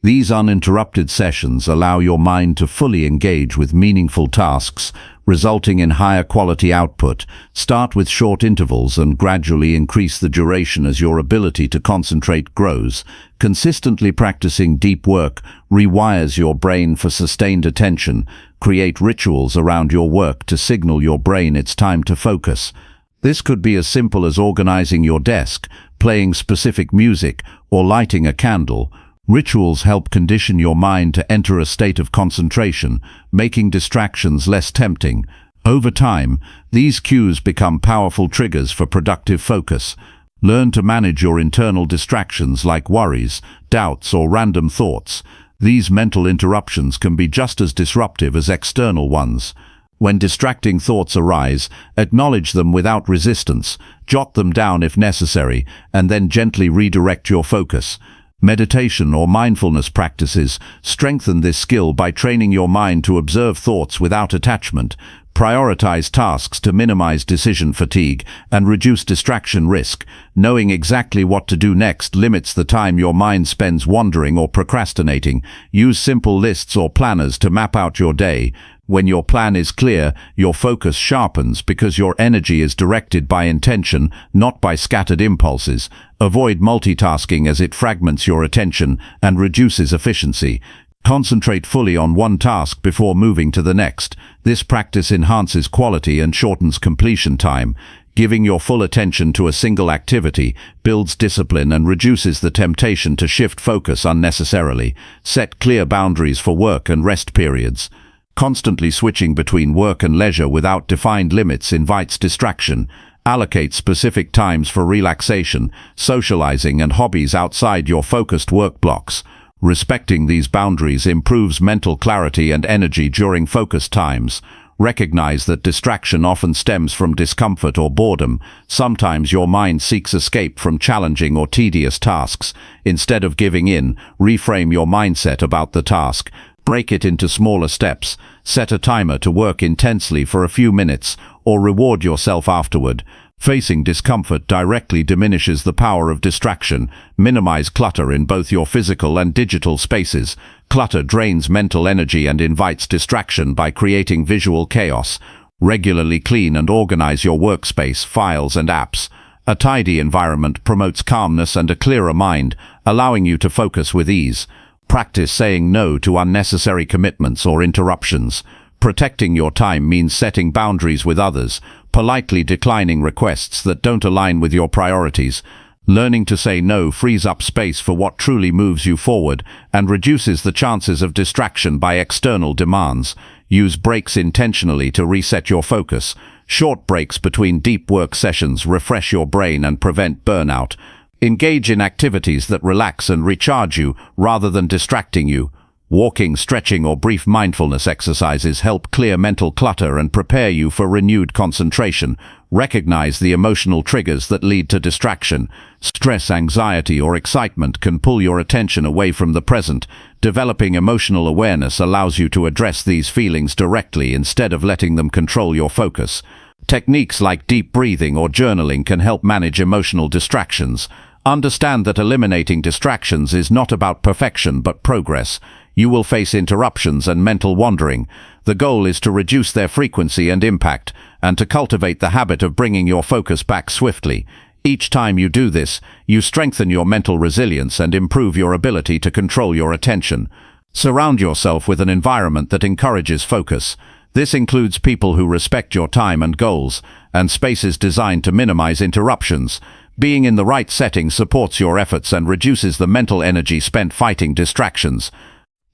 S1: These uninterrupted sessions allow your mind to fully engage with meaningful tasks, resulting in higher quality output. Start with short intervals and gradually increase the duration as your ability to concentrate grows. Consistently practicing deep work rewires your brain for sustained attention, Create rituals around your work to signal your brain it's time to focus. This could be as simple as organizing your desk, playing specific music, or lighting a candle. Rituals help condition your mind to enter a state of concentration, making distractions less tempting. Over time, these cues become powerful triggers for productive focus. Learn to manage your internal distractions like worries, doubts, or random thoughts. These mental interruptions can be just as disruptive as external ones. When distracting thoughts arise, acknowledge them without resistance, jot them down if necessary, and then gently redirect your focus. Meditation or mindfulness practices strengthen this skill by training your mind to observe thoughts without attachment. Prioritize tasks to minimize decision fatigue and reduce distraction risk. Knowing exactly what to do next limits the time your mind spends wandering or procrastinating. Use simple lists or planners to map out your day. When your plan is clear, your focus sharpens because your energy is directed by intention, not by scattered impulses. Avoid multitasking as it fragments your attention and reduces efficiency. Concentrate fully on one task before moving to the next. This practice enhances quality and shortens completion time. Giving your full attention to a single activity builds discipline and reduces the temptation to shift focus unnecessarily. Set clear boundaries for work and rest periods. Constantly switching between work and leisure without defined limits invites distraction. Allocate specific times for relaxation, socializing, and hobbies outside your focused work blocks. Respecting these boundaries improves mental clarity and energy during focus times. Recognize that distraction often stems from discomfort or boredom. Sometimes your mind seeks escape from challenging or tedious tasks. Instead of giving in, reframe your mindset about the task. Break it into smaller steps. Set a timer to work intensely for a few minutes, or reward yourself afterward. Facing discomfort directly diminishes the power of distraction. Minimize clutter in both your physical and digital spaces. Clutter drains mental energy and invites distraction by creating visual chaos. Regularly clean and organize your workspace, files, and apps. A tidy environment promotes calmness and a clearer mind, allowing you to focus with ease. Practice saying no to unnecessary commitments or interruptions. Protecting your time means setting boundaries with others, politely declining requests that don't align with your priorities. Learning to say no frees up space for what truly moves you forward and reduces the chances of distraction by external demands. Use breaks intentionally to reset your focus. Short breaks between deep work sessions refresh your brain and prevent burnout. Engage in activities that relax and recharge you rather than distracting you. Walking, stretching, or brief mindfulness exercises help clear mental clutter and prepare you for renewed concentration. Recognize the emotional triggers that lead to distraction. Stress, anxiety, or excitement can pull your attention away from the present. Developing emotional awareness allows you to address these feelings directly instead of letting them control your focus. Techniques like deep breathing or journaling can help manage emotional distractions. Understand that eliminating distractions is not about perfection but progress. You will face interruptions and mental wandering. The goal is to reduce their frequency and impact, and to cultivate the habit of bringing your focus back swiftly. Each time you do this, you strengthen your mental resilience and improve your ability to control your attention. Surround yourself with an environment that encourages focus. This includes people who respect your time and goals, and spaces designed to minimize interruptions. Being in the right setting supports your efforts and reduces the mental energy spent fighting distractions.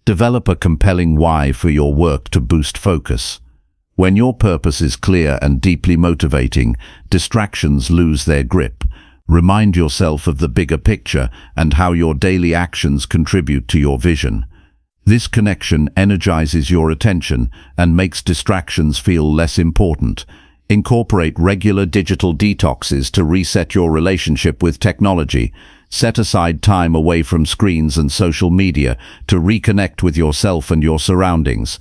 S1: Develop a compelling why for your work to boost focus. When your purpose is clear and deeply motivating, distractions lose their grip. Remind yourself of the bigger picture and how your daily actions contribute to your vision. This connection energizes your attention and makes distractions feel less important. Incorporate regular digital detoxes to reset your relationship with technology. Set aside time away from screens and social media to reconnect with yourself and your surroundings.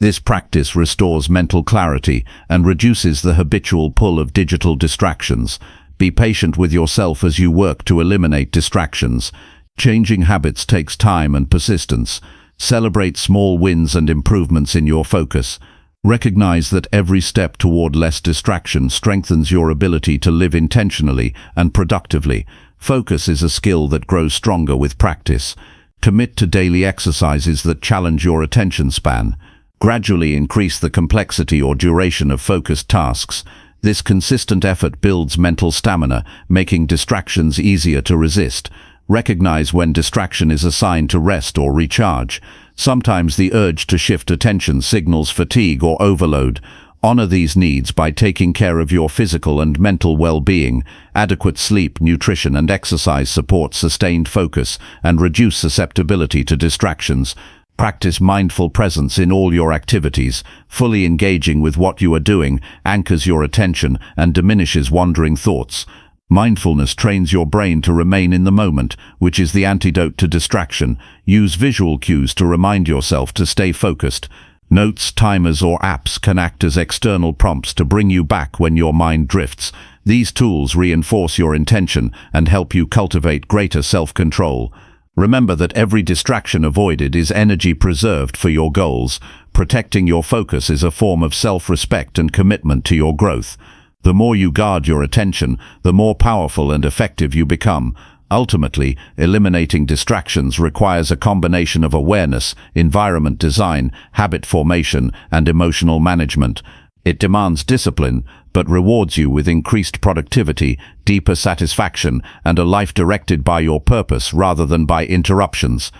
S1: This practice restores mental clarity and reduces the habitual pull of digital distractions. Be patient with yourself as you work to eliminate distractions. Changing habits takes time and persistence. Celebrate small wins and improvements in your focus. Recognize that every step toward less distraction strengthens your ability to live intentionally and productively. Focus is a skill that grows stronger with practice. Commit to daily exercises that challenge your attention span. Gradually increase the complexity or duration of focused tasks. This consistent effort builds mental stamina, making distractions easier to resist. Recognize when distraction is a sign to rest or recharge. Sometimes the urge to shift attention signals fatigue or overload. Honor these needs by taking care of your physical and mental well-being. Adequate sleep, nutrition, and exercise support sustained focus and reduce susceptibility to distractions. Practice mindful presence in all your activities. Fully engaging with what you are doing anchors your attention and diminishes wandering thoughts. Mindfulness trains your brain to remain in the moment, which is the antidote to distraction. Use visual cues to remind yourself to stay focused. Notes, timers, or apps can act as external prompts to bring you back when your mind drifts. These tools reinforce your intention and help you cultivate greater self-control. Remember that every distraction avoided is energy preserved for your goals. Protecting your focus is a form of self-respect and commitment to your growth. The more you guard your attention, the more powerful and effective you become. Ultimately, eliminating distractions requires a combination of awareness, environment design, habit formation, and emotional management. It demands discipline, but rewards you with increased productivity, deeper satisfaction, and a life directed by your purpose rather than by interruptions.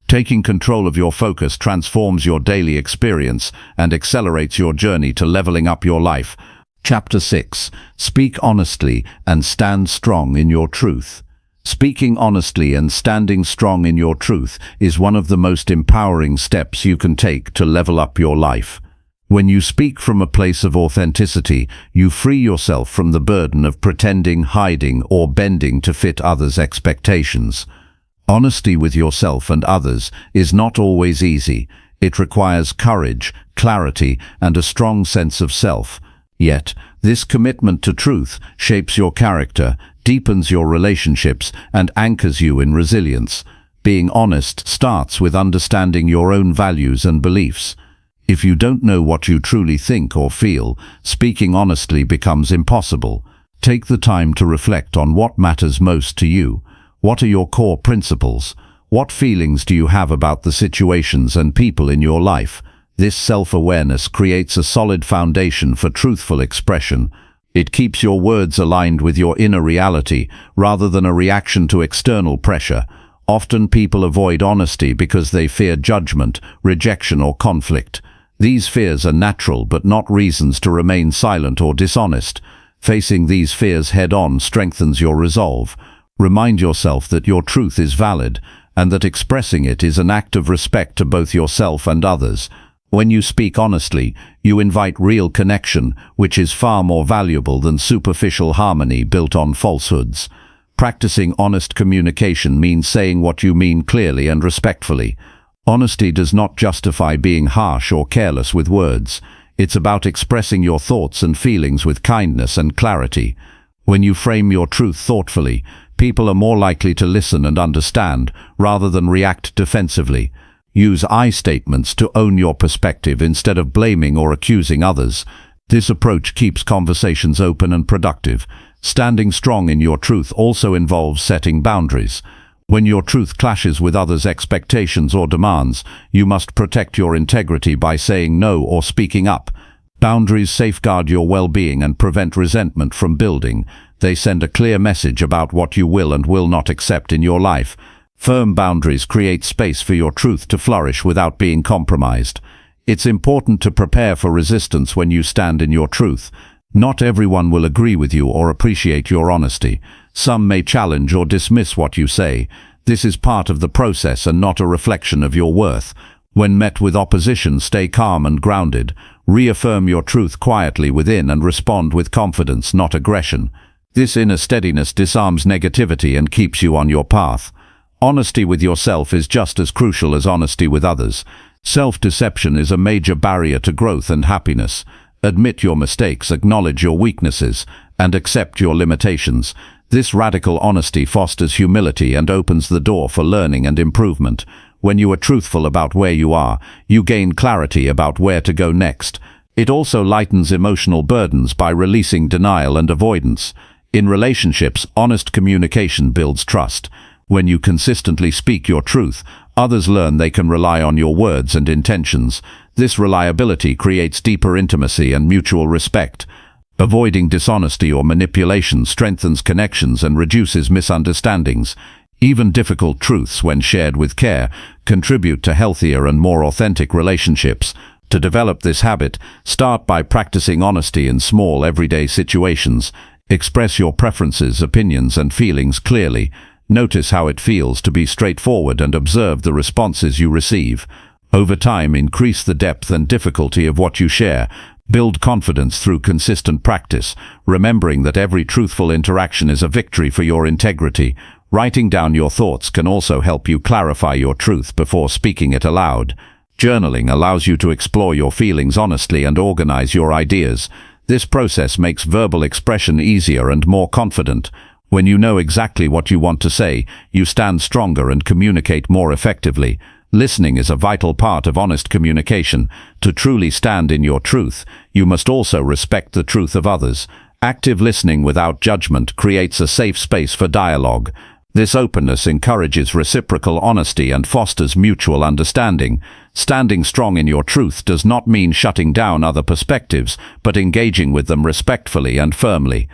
S1: Taking control of your focus transforms your daily experience and accelerates your journey to leveling up your life. Chapter 6. Speak honestly and stand strong in your truth. Speaking honestly and standing strong in your truth is one of the most empowering steps you can take to level up your life. When you speak from a place of authenticity, you free yourself from the burden of pretending, hiding, or bending to fit others' expectations. Honesty with yourself and others is not always easy. It requires courage, clarity, and a strong sense of self. Yet, this commitment to truth shapes your character, deepens your relationships, and anchors you in resilience. Being honest starts with understanding your own values and beliefs. If you don't know what you truly think or feel, speaking honestly becomes impossible. Take the time to reflect on what matters most to you. What are your core principles? What feelings do you have about the situations and people in your life? This self-awareness creates a solid foundation for truthful expression. It keeps your words aligned with your inner reality, rather than a reaction to external pressure. Often people avoid honesty because they fear judgment, rejection, or conflict. These fears are natural but not reasons to remain silent or dishonest. Facing these fears head-on strengthens your resolve. Remind yourself that your truth is valid, and that expressing it is an act of respect to both yourself and others. When you speak honestly, you invite real connection, which is far more valuable than superficial harmony built on falsehoods. Practicing honest communication means saying what you mean clearly and respectfully. Honesty does not justify being harsh or careless with words. It's about expressing your thoughts and feelings with kindness and clarity. When you frame your truth thoughtfully, people are more likely to listen and understand, rather than react defensively. Use I statements to own your perspective instead of blaming or accusing others. This approach keeps conversations open and productive. Standing strong in your truth also involves setting boundaries. When your truth clashes with others' expectations or demands, you must protect your integrity by saying no or speaking up. Boundaries safeguard your well-being and prevent resentment from building. They send a clear message about what you will and will not accept in your life. Firm boundaries create space for your truth to flourish without being compromised. It's important to prepare for resistance when you stand in your truth. Not everyone will agree with you or appreciate your honesty. Some may challenge or dismiss what you say. This is part of the process and not a reflection of your worth. When met with opposition, stay calm and grounded. Reaffirm your truth quietly within and respond with confidence, not aggression. This inner steadiness disarms negativity and keeps you on your path. Honesty with yourself is just as crucial as honesty with others. Self-deception is a major barrier to growth and happiness. Admit your mistakes, acknowledge your weaknesses, and accept your limitations. This radical honesty fosters humility and opens the door for learning and improvement. When you are truthful about where you are, you gain clarity about where to go next. It also lightens emotional burdens by releasing denial and avoidance. In relationships, honest communication builds trust. When you consistently speak your truth, others learn they can rely on your words and intentions. This reliability creates deeper intimacy and mutual respect. Avoiding dishonesty or manipulation strengthens connections and reduces misunderstandings. Even difficult truths, when shared with care, contribute to healthier and more authentic relationships. To develop this habit, start by practicing honesty in small, everyday situations. Express your preferences, opinions, and feelings clearly. Notice how it feels to be straightforward and observe the responses you receive. Over time, increase the depth and difficulty of what you share. Build confidence through consistent practice, remembering that every truthful interaction is a victory for your integrity. Writing down your thoughts can also help you clarify your truth before speaking it aloud. Journaling allows you to explore your feelings honestly and organize your ideas. This process makes verbal expression easier and more confident. When you know exactly what you want to say, you stand stronger and communicate more effectively. Listening is a vital part of honest communication. To truly stand in your truth, you must also respect the truth of others. Active listening without judgment creates a safe space for dialogue. This openness encourages reciprocal honesty and fosters mutual understanding. Standing strong in your truth does not mean shutting down other perspectives, but engaging with them respectfully and firmly.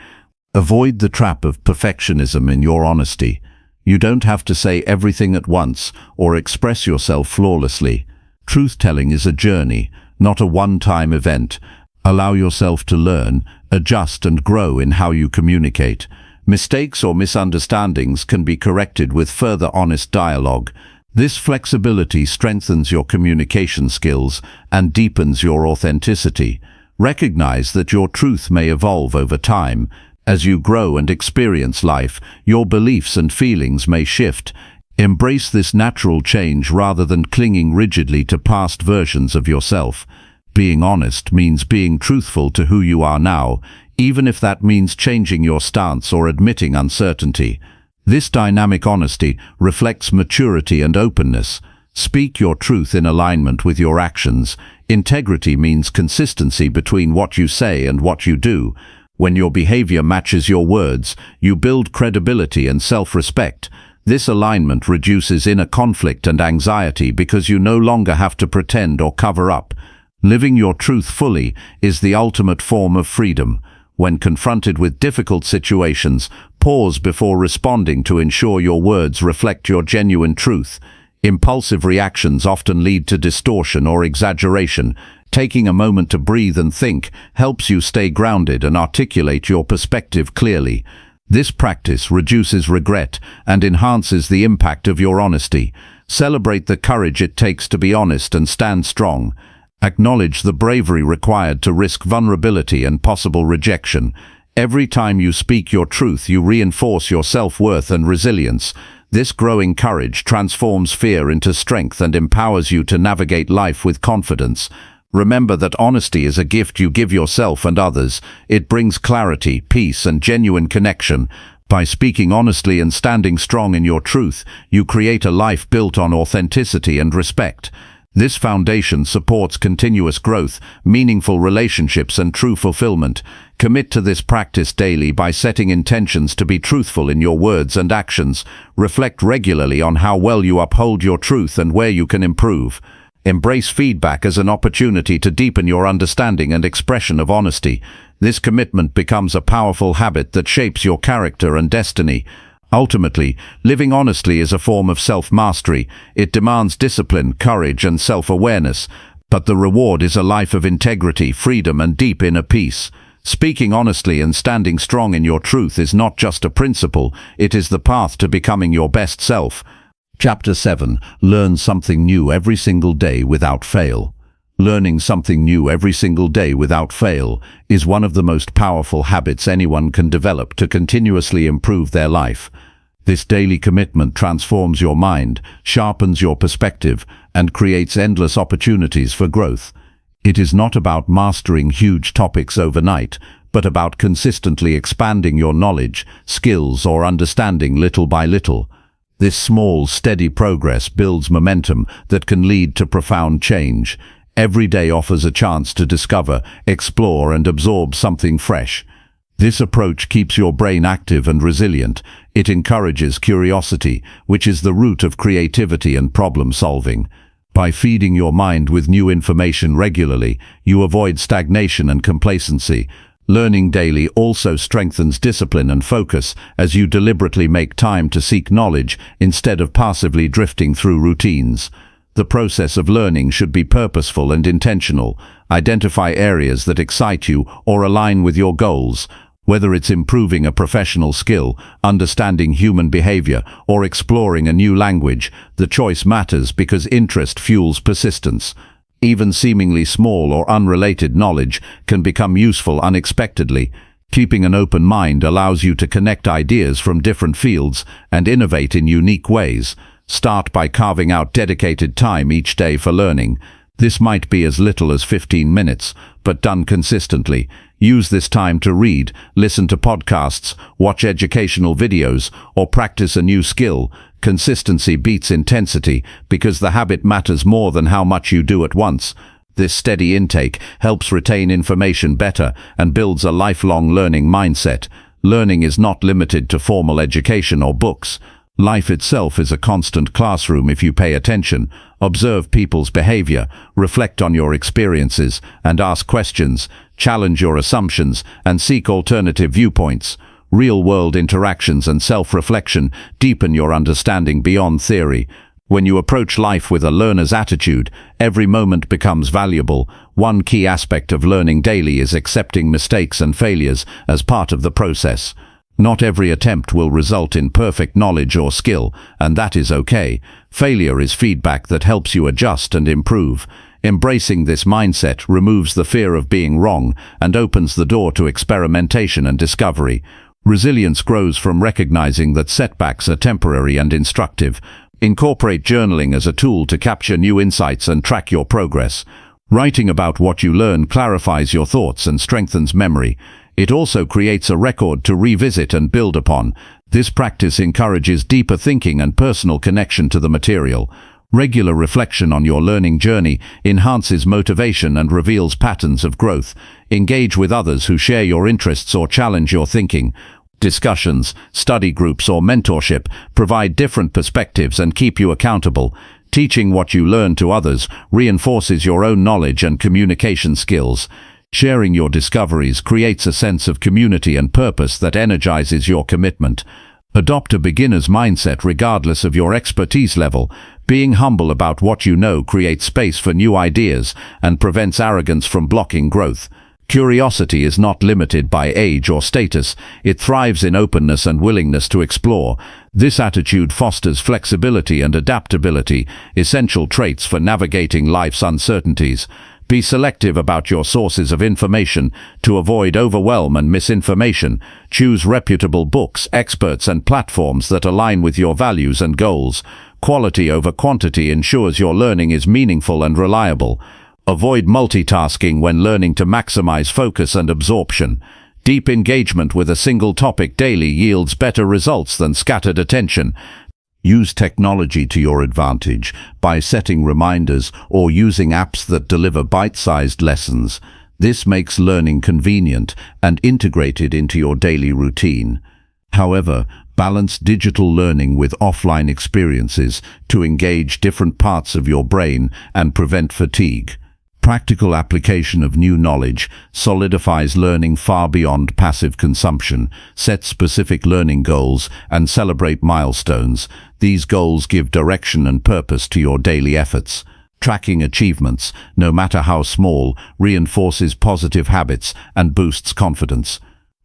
S1: Avoid the trap of perfectionism in your honesty. You don't have to say everything at once or express yourself flawlessly. Truth-telling is a journey, not a one-time event. Allow yourself to learn, adjust, and grow in how you communicate. Mistakes or misunderstandings can be corrected with further honest dialogue. This flexibility strengthens your communication skills and deepens your authenticity. Recognize that your truth may evolve over time. As you grow and experience life, your beliefs and feelings may shift. Embrace this natural change rather than clinging rigidly to past versions of yourself. Being honest means being truthful to who you are now, even if that means changing your stance or admitting uncertainty. This dynamic honesty reflects maturity and openness. Speak your truth in alignment with your actions. Integrity means consistency between what you say and what you do. When your behavior matches your words, you build credibility and self-respect. This alignment reduces inner conflict and anxiety because you no longer have to pretend or cover up. Living your truth fully is the ultimate form of freedom. When confronted with difficult situations, pause before responding to ensure your words reflect your genuine truth. Impulsive reactions often lead to distortion or exaggeration. Taking a moment to breathe and think helps you stay grounded and articulate your perspective clearly. This practice reduces regret and enhances the impact of your honesty. Celebrate the courage it takes to be honest and stand strong. Acknowledge the bravery required to risk vulnerability and possible rejection. Every time you speak your truth, you reinforce your self-worth and resilience. This growing courage transforms fear into strength and empowers you to navigate life with confidence. Remember that honesty is a gift you give yourself and others. It brings clarity, peace, and genuine connection. By speaking honestly and standing strong in your truth, you create a life built on authenticity and respect. This foundation supports continuous growth, meaningful relationships, and true fulfillment. Commit to this practice daily by setting intentions to be truthful in your words and actions. Reflect regularly on how well you uphold your truth and where you can improve. Embrace feedback as an opportunity to deepen your understanding and expression of honesty. This commitment becomes a powerful habit that shapes your character and destiny. Ultimately, living honestly is a form of self-mastery. It demands discipline, courage, and self-awareness, but the reward is a life of integrity, freedom, and deep inner peace. Speaking honestly and standing strong in your truth is not just a principle, it is the path to becoming your best self. Chapter 7. Learn something new every single day without fail. Learning something new every single day without fail is one of the most powerful habits anyone can develop to continuously improve their life. This daily commitment transforms your mind, sharpens your perspective, and creates endless opportunities for growth. It is not about mastering huge topics overnight, but about consistently expanding your knowledge, skills, or understanding little by little. This small, steady progress builds momentum that can lead to profound change. Every day offers a chance to discover, explore, and absorb something fresh. This approach keeps your brain active and resilient. It encourages curiosity, which is the root of creativity and problem-solving. By feeding your mind with new information regularly, you avoid stagnation and complacency. Learning daily also strengthens discipline and focus as you deliberately make time to seek knowledge instead of passively drifting through routines. The process of learning should be purposeful and intentional. Identify areas that excite you or align with your goals. Whether it's improving a professional skill, understanding human behavior, or exploring a new language, the choice matters because interest fuels persistence. Even seemingly small or unrelated knowledge can become useful unexpectedly. Keeping an open mind allows you to connect ideas from different fields and innovate in unique ways. Start by carving out dedicated time each day for learning. This might be as little as 15 minutes, but done consistently. Use this time to read, listen to podcasts, watch educational videos, or practice a new skill. Consistency beats intensity because the habit matters more than how much you do at once. This steady intake helps retain information better and builds a lifelong learning mindset. Learning is not limited to formal education or books. Life itself is a constant classroom if you pay attention. Observe people's behavior, reflect on your experiences, and ask questions. Challenge your assumptions and seek alternative viewpoints. Real-world interactions and self-reflection deepen your understanding beyond theory. When you approach life with a learner's attitude, every moment becomes valuable. One key aspect of learning daily is accepting mistakes and failures as part of the process. Not every attempt will result in perfect knowledge or skill, and that is okay. Failure is feedback that helps you adjust and improve. Embracing this mindset removes the fear of being wrong and opens the door to experimentation and discovery. Resilience grows from recognizing that setbacks are temporary and instructive. Incorporate journaling as a tool to capture new insights and track your progress. Writing about what you learn clarifies your thoughts and strengthens memory. It also creates a record to revisit and build upon. This practice encourages deeper thinking and personal connection to the material. Regular reflection on your learning journey enhances motivation and reveals patterns of growth. Engage with others who share your interests or challenge your thinking. Discussions, study groups, or mentorship provide different perspectives and keep you accountable. Teaching what you learn to others reinforces your own knowledge and communication skills. Sharing your discoveries creates a sense of community and purpose that energizes your commitment. Adopt a beginner's mindset regardless of your expertise level. Being humble about what you know creates space for new ideas and prevents arrogance from blocking growth. Curiosity is not limited by age or status. It thrives in openness and willingness to explore. This attitude fosters flexibility and adaptability, essential traits for navigating life's uncertainties. Be selective about your sources of information to avoid overwhelm and misinformation. Choose reputable books, experts, and platforms that align with your values and goals. Quality over quantity ensures your learning is meaningful and reliable. Avoid multitasking when learning to maximize focus and absorption. Deep engagement with a single topic daily yields better results than scattered attention. Use technology to your advantage by setting reminders or using apps that deliver bite-sized lessons. This makes learning convenient and integrated into your daily routine. However, balance digital learning with offline experiences to engage different parts of your brain and prevent fatigue. Practical application of new knowledge solidifies learning far beyond passive consumption. Set specific learning goals and celebrate milestones. These goals give direction and purpose to your daily efforts. Tracking achievements, no matter how small, reinforces positive habits and boosts confidence.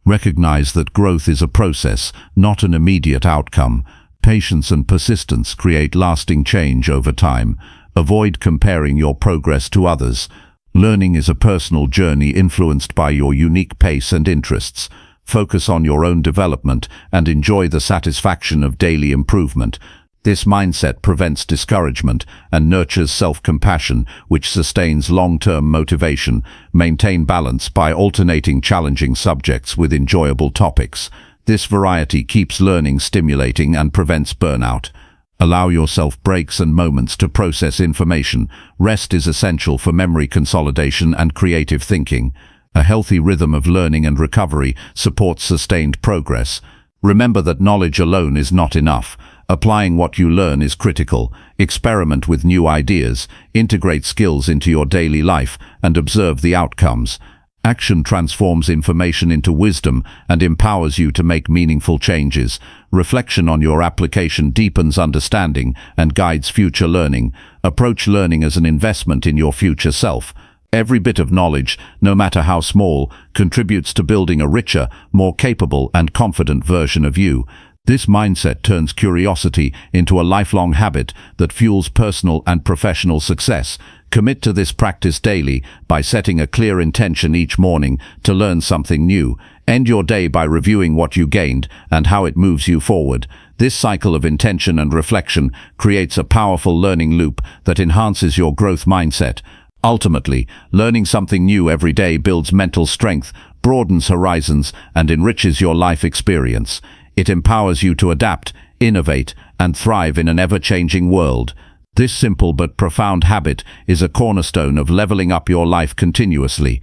S1: Recognize that growth is a process, not an immediate outcome. Patience and persistence create lasting change over time. Avoid comparing your progress to others. Learning is a personal journey influenced by your unique pace and interests. Focus on your own development and enjoy the satisfaction of daily improvement. This mindset prevents discouragement and nurtures self-compassion, which sustains long-term motivation. Maintain balance by alternating challenging subjects with enjoyable topics. This variety keeps learning stimulating and prevents burnout. Allow yourself breaks and moments to process information. Rest is essential for memory consolidation and creative thinking. A healthy rhythm of learning and recovery supports sustained progress. Remember that knowledge alone is not enough. Applying what you learn is critical. Experiment with new ideas, integrate skills into your daily life, and observe the outcomes. Action transforms information into wisdom and empowers you to make meaningful changes. Reflection on your application deepens understanding and guides future learning. Approach learning as an investment in your future self. Every bit of knowledge, no matter how small, contributes to building a richer, more capable and confident version of you. This mindset turns curiosity into a lifelong habit that fuels personal and professional success. Commit to this practice daily by setting a clear intention each morning to learn something new. End your day by reviewing what you gained and how it moves you forward. This cycle of intention and reflection creates a powerful learning loop that enhances your growth mindset. Ultimately, learning something new every day builds mental strength, broadens horizons, and enriches your life experience. It empowers you to adapt, innovate, and thrive in an ever-changing world. This simple but profound habit is a cornerstone of leveling up your life continuously.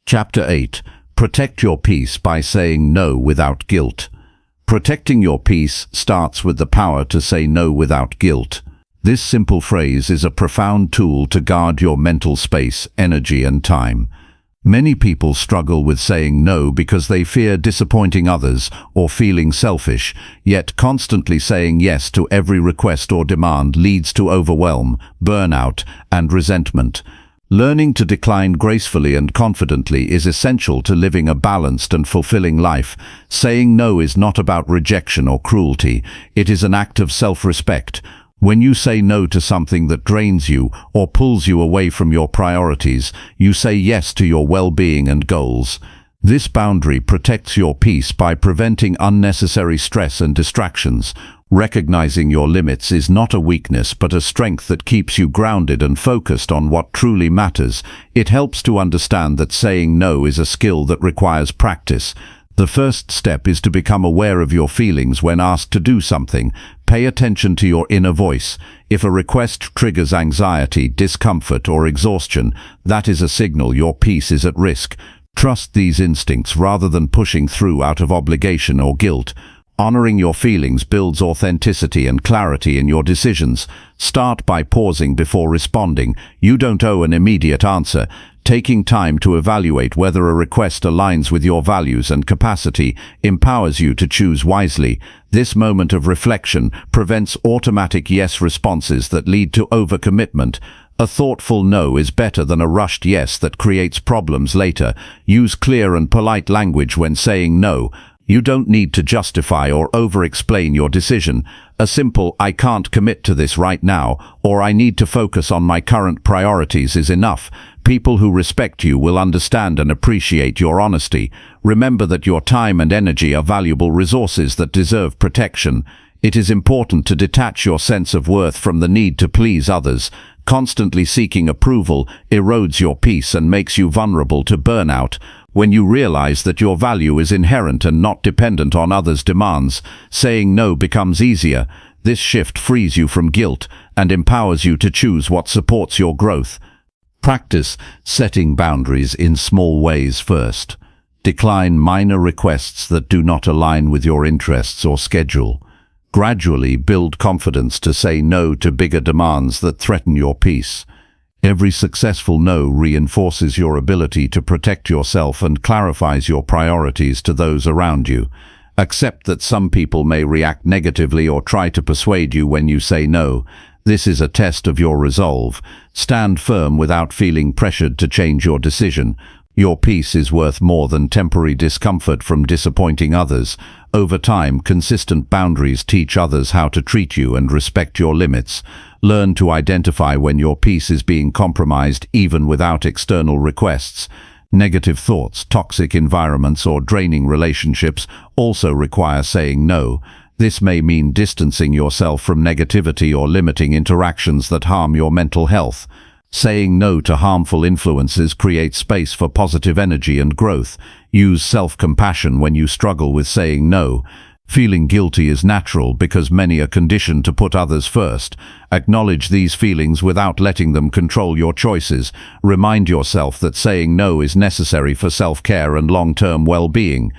S1: Chapter 8. Protect your peace by saying no without guilt. Protecting your peace starts with the power to say no without guilt. This simple phrase is a profound tool to guard your mental space, energy, and time. Many people struggle with saying no because they fear disappointing others or feeling selfish, yet constantly saying yes to every request or demand leads to overwhelm, burnout, and resentment. Learning to decline gracefully and confidently is essential to living a balanced and fulfilling life. Saying no is not about rejection or cruelty. It is an act of self-respect. When you say no to something that drains you or pulls you away from your priorities, you say yes to your well-being and goals. This boundary protects your peace by preventing unnecessary stress and distractions. Recognizing your limits is not a weakness but a strength that keeps you grounded and focused on what truly matters. It helps to understand that saying no is a skill that requires practice. The first step is to become aware of your feelings when asked to do something. Pay attention to your inner voice. If a request triggers anxiety, discomfort, or exhaustion, that is a signal your peace is at risk. Trust these instincts rather than pushing through out of obligation or guilt. Honoring your feelings builds authenticity and clarity in your decisions. Start by pausing before responding. You don't owe an immediate answer. Taking time to evaluate whether a request aligns with your values and capacity empowers you to choose wisely. This moment of reflection prevents automatic yes responses that lead to overcommitment. A thoughtful no is better than a rushed yes that creates problems later. Use clear and polite language when saying no. You don't need to justify or over-explain your decision. A simple "I can't commit to this right now" or "I need to focus on my current priorities" is enough. People who respect you will understand and appreciate your honesty. Remember that your time and energy are valuable resources that deserve protection. It is important to detach your sense of worth from the need to please others. Constantly seeking approval erodes your peace and makes you vulnerable to burnout. When you realize that your value is inherent and not dependent on others' demands, saying no becomes easier. This shift frees you from guilt and empowers you to choose what supports your growth. Practice setting boundaries in small ways first. Decline minor requests that do not align with your interests or schedule. Gradually build confidence to say no to bigger demands that threaten your peace. Every successful no reinforces your ability to protect yourself and clarifies your priorities to those around you. Accept that some people may react negatively or try to persuade you when you say no. This is a test of your resolve. Stand firm without feeling pressured to change your decision. Your peace is worth more than temporary discomfort from disappointing others. Over time, consistent boundaries teach others how to treat you and respect your limits. Learn to identify when your peace is being compromised even without external requests. Negative thoughts, toxic environments, or draining relationships also require saying no. This may mean distancing yourself from negativity or limiting interactions that harm your mental health. Saying no to harmful influences creates space for positive energy and growth. Use self-compassion when you struggle with saying no. Feeling guilty is natural because many are conditioned to put others first. Acknowledge these feelings without letting them control your choices. Remind yourself that saying no is necessary for self-care and long-term well-being.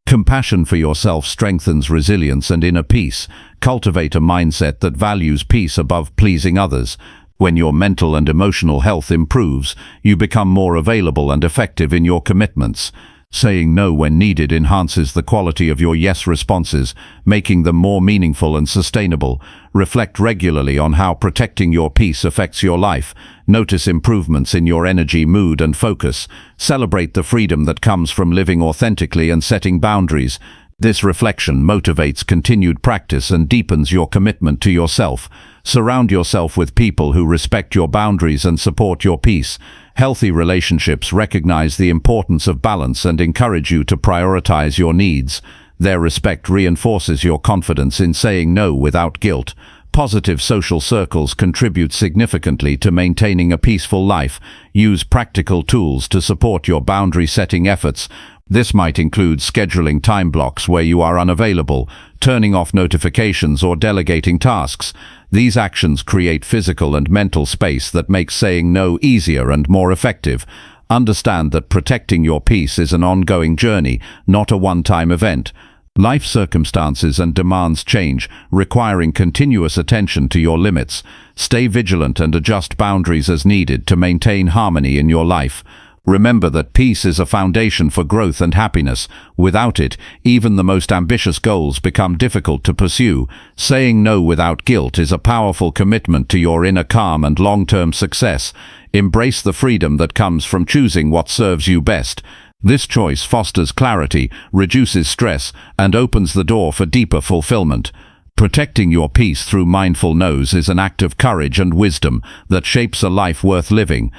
S1: Compassion for yourself strengthens resilience and inner peace. Cultivate a mindset that values peace above pleasing others. When your mental and emotional health improves, you become more available and effective in your commitments. Saying no when needed enhances the quality of your yes responses, making them more meaningful and sustainable. Reflect regularly on how protecting your peace affects your life. Notice improvements in your energy, mood, and focus. Celebrate the freedom that comes from living authentically and setting boundaries. This reflection motivates continued practice and deepens your commitment to yourself. Surround yourself with people who respect your boundaries and support your peace. Healthy relationships recognize the importance of balance and encourage you to prioritize your needs. Their respect reinforces your confidence in saying no without guilt. Positive social circles contribute significantly to maintaining a peaceful life. Use practical tools to support your boundary-setting efforts. This might include scheduling time blocks where you are unavailable, turning off notifications, or delegating tasks. These actions create physical and mental space that makes saying no easier and more effective. Understand that protecting your peace is an ongoing journey, not a one-time event. Life circumstances and demands change, requiring continuous attention to your limits. Stay vigilant and adjust boundaries as needed to maintain harmony in your life. Remember that peace is a foundation for growth and happiness. Without it, even the most ambitious goals become difficult to pursue. Saying no without guilt is a powerful commitment to your inner calm and long-term success. Embrace the freedom that comes from choosing what serves you best. This choice fosters clarity, reduces stress, and opens the door for deeper fulfillment. Protecting your peace through mindful no's is an act of courage and wisdom that shapes a life worth living.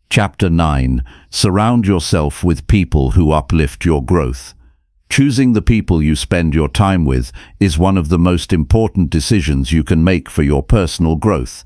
S1: Chapter 9. Surround yourself with people who uplift your growth. Choosing the people you spend your time with is one of the most important decisions you can make for your personal growth.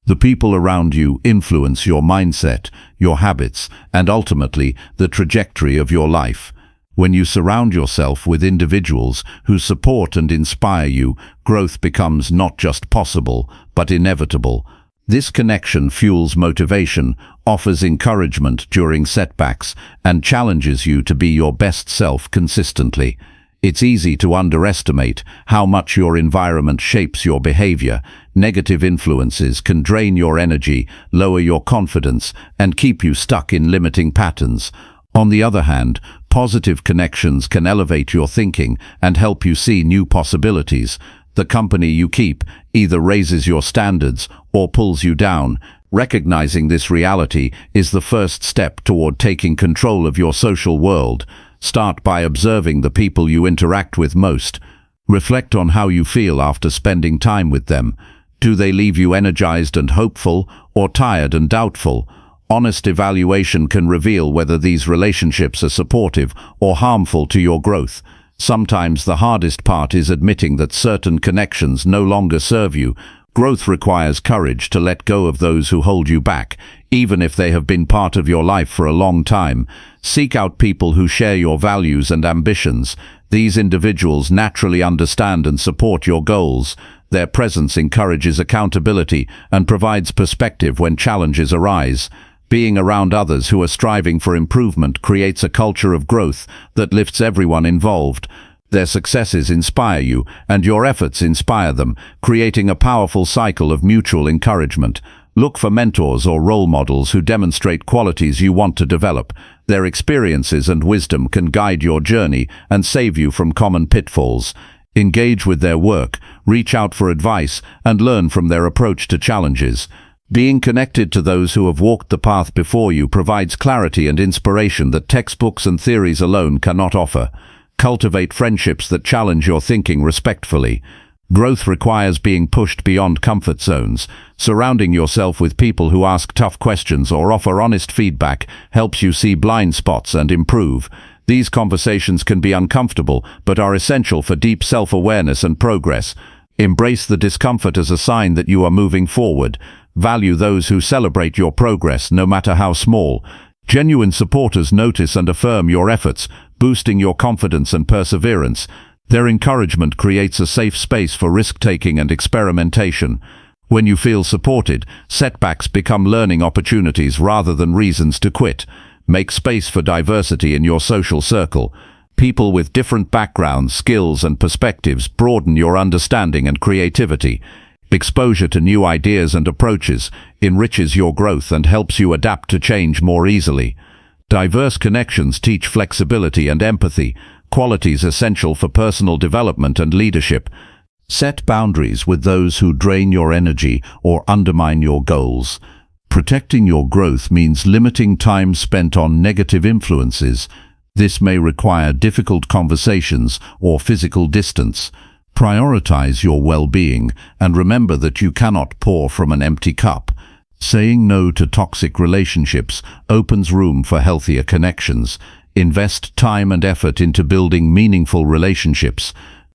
S1: The people around you influence your mindset, your habits, and ultimately the trajectory of your life. When you surround yourself with individuals who support and inspire you, growth becomes not just possible, but inevitable. This connection fuels motivation, offers encouragement during setbacks, and challenges you to be your best self consistently. It's easy to underestimate how much your environment shapes your behavior. Negative influences can drain your energy, lower your confidence, and keep you stuck in limiting patterns. On the other hand, positive connections can elevate your thinking and help you see new possibilities. The company you keep either raises your standards or pulls you down. Recognizing this reality is the first step toward taking control of your social world. Start by observing the people you interact with most. Reflect on how you feel after spending time with them. Do they leave you energized and hopeful, or tired and doubtful? Honest evaluation can reveal whether these relationships are supportive or harmful to your growth. Sometimes the hardest part is admitting that certain connections no longer serve you. Growth requires courage to let go of those who hold you back, even if they have been part of your life for a long time. Seek out people who share your values and ambitions. These individuals naturally understand and support your goals. Their presence encourages accountability and provides perspective when challenges arise. Being around others who are striving for improvement creates a culture of growth that lifts everyone involved. Their successes inspire you, and your efforts inspire them, creating a powerful cycle of mutual encouragement. Look for mentors or role models who demonstrate qualities you want to develop. Their experiences and wisdom can guide your journey and save you from common pitfalls. Engage with their work, reach out for advice, and learn from their approach to challenges. Being connected to those who have walked the path before you provides clarity and inspiration that textbooks and theories alone cannot offer. Cultivate friendships that challenge your thinking respectfully. Growth requires being pushed beyond comfort zones. Surrounding yourself with people who ask tough questions or offer honest feedback helps you see blind spots and improve. These conversations can be uncomfortable, but are essential for deep self-awareness and progress. Embrace the discomfort as a sign that you are moving forward. Value those who celebrate your progress, no matter how small. Genuine supporters notice and affirm your efforts, boosting your confidence and perseverance. Their encouragement creates a safe space for risk-taking and experimentation. When you feel supported, setbacks become learning opportunities rather than reasons to quit. Make space for diversity in your social circle. People with different backgrounds, skills, and perspectives broaden your understanding and creativity. Exposure to new ideas and approaches enriches your growth and helps you adapt to change more easily. Diverse connections teach flexibility and empathy, qualities essential for personal development and leadership. Set boundaries with those who drain your energy or undermine your goals. Protecting your growth means limiting time spent on negative influences. This may require difficult conversations or physical distance. Prioritize your well-being and remember that you cannot pour from an empty cup. Saying no to toxic relationships opens room for healthier connections. Invest time and effort into building meaningful relationships.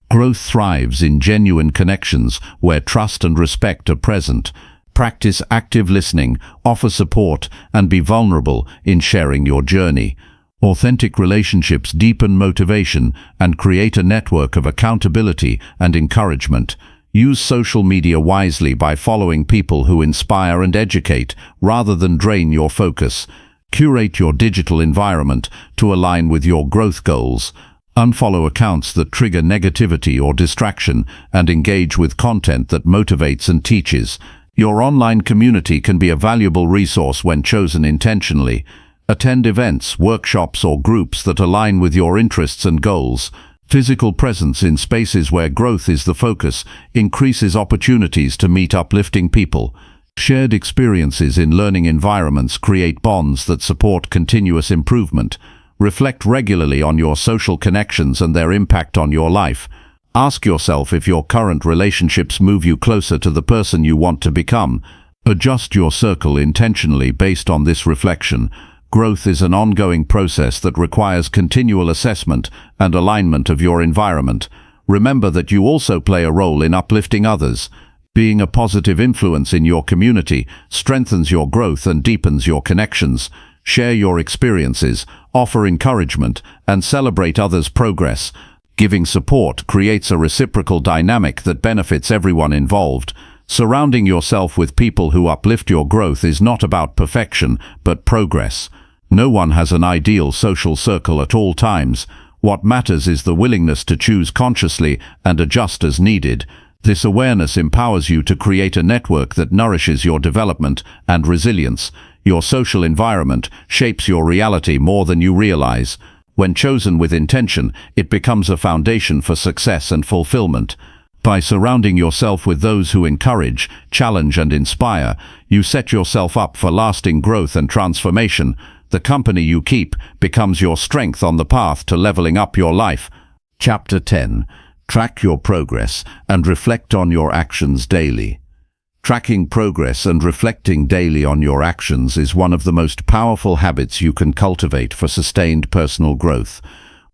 S1: Growth thrives in genuine connections where trust and respect are present. Practice active listening, offer support, and be vulnerable in sharing your journey. Authentic relationships deepen motivation and create a network of accountability and encouragement. Use social media wisely by following people who inspire and educate, rather than drain your focus. Curate your digital environment to align with your growth goals. Unfollow accounts that trigger negativity or distraction, and engage with content that motivates and teaches. Your online community can be a valuable resource when chosen intentionally. Attend events, workshops, or groups that align with your interests and goals. Physical presence in spaces where growth is the focus increases opportunities to meet uplifting people. Shared experiences in learning environments create bonds that support continuous improvement. Reflect regularly on your social connections and their impact on your life. Ask yourself if your current relationships move you closer to the person you want to become. Adjust your circle intentionally based on this reflection. Growth is an ongoing process that requires continual assessment and alignment of your environment. Remember that you also play a role in uplifting others. Being a positive influence in your community strengthens your growth and deepens your connections. Share your experiences, offer encouragement, and celebrate others' progress. Giving support creates a reciprocal dynamic that benefits everyone involved. Surrounding yourself with people who uplift your growth is not about perfection, but progress. No one has an ideal social circle at all times. What matters is the willingness to choose consciously and adjust as needed. This awareness empowers you to create a network that nourishes your development and resilience. Your social environment shapes your reality more than you realize. When chosen with intention, it becomes a foundation for success and fulfillment. By surrounding yourself with those who encourage, challenge, and inspire, you set yourself up for lasting growth and transformation. The company you keep becomes your strength on the path to leveling up your life. Chapter 10. Track your progress and reflect on your actions daily. Tracking progress and reflecting daily on your actions is one of the most powerful habits you can cultivate for sustained personal growth.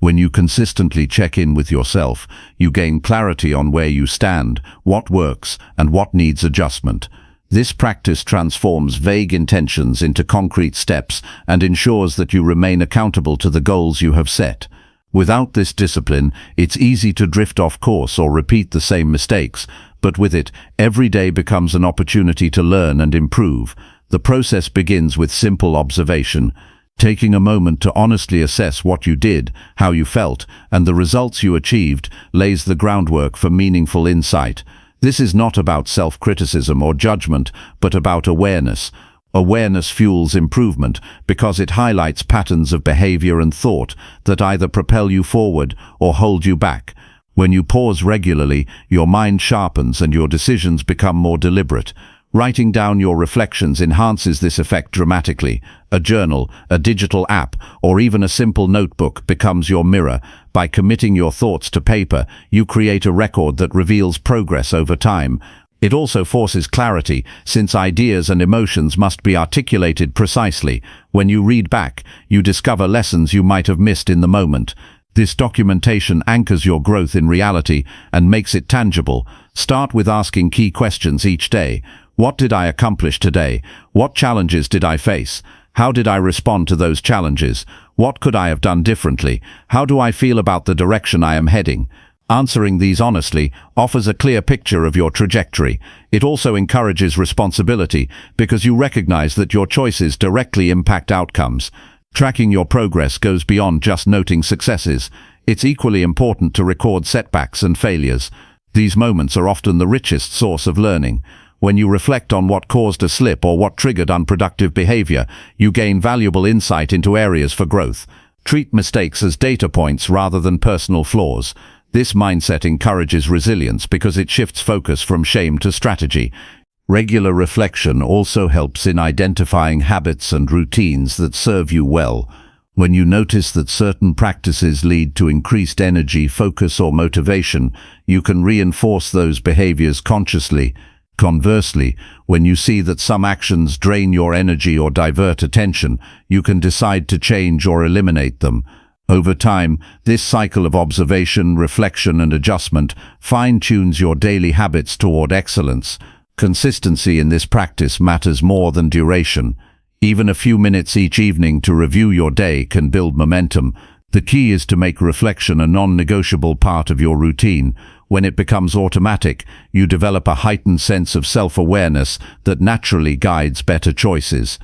S1: When you consistently check in with yourself, you gain clarity on where you stand, what works, and what needs adjustment. This practice transforms vague intentions into concrete steps and ensures that you remain accountable to the goals you have set. Without this discipline, it's easy to drift off course or repeat the same mistakes, but with it, every day becomes an opportunity to learn and improve. The process begins with simple observation. Taking a moment to honestly assess what you did, how you felt, and the results you achieved lays the groundwork for meaningful insight. This is not about self-criticism or judgment, but about awareness. Awareness fuels improvement because it highlights patterns of behavior and thought that either propel you forward or hold you back. When you pause regularly, your mind sharpens and your decisions become more deliberate. Writing down your reflections enhances this effect dramatically. A journal, a digital app, or even a simple notebook becomes your mirror. By committing your thoughts to paper, you create a record that reveals progress over time. It also forces clarity, since ideas and emotions must be articulated precisely. When you read back, you discover lessons you might have missed in the moment. This documentation anchors your growth in reality and makes it tangible. Start with asking key questions each day. What did I accomplish today? What challenges did I face? How did I respond to those challenges? What could I have done differently? How do I feel about the direction I am heading? Answering these honestly offers a clear picture of your trajectory. It also encourages responsibility because you recognize that your choices directly impact outcomes. Tracking your progress goes beyond just noting successes. It's equally important to record setbacks and failures. These moments are often the richest source of learning. When you reflect on what caused a slip or what triggered unproductive behavior, you gain valuable insight into areas for growth. Treat mistakes as data points rather than personal flaws. This mindset encourages resilience because it shifts focus from shame to strategy. Regular reflection also helps in identifying habits and routines that serve you well. When you notice that certain practices lead to increased energy, focus, or motivation, you can reinforce those behaviors consciously. Conversely, when you see that some actions drain your energy or divert attention, you can decide to change or eliminate them. Over time, this cycle of observation, reflection, and adjustment fine-tunes your daily habits toward excellence. Consistency in this practice matters more than duration. Even a few minutes each evening to review your day can build momentum. The key is to make reflection a non-negotiable part of your routine. When it becomes automatic, you develop a heightened sense of self-awareness that naturally guides better choices.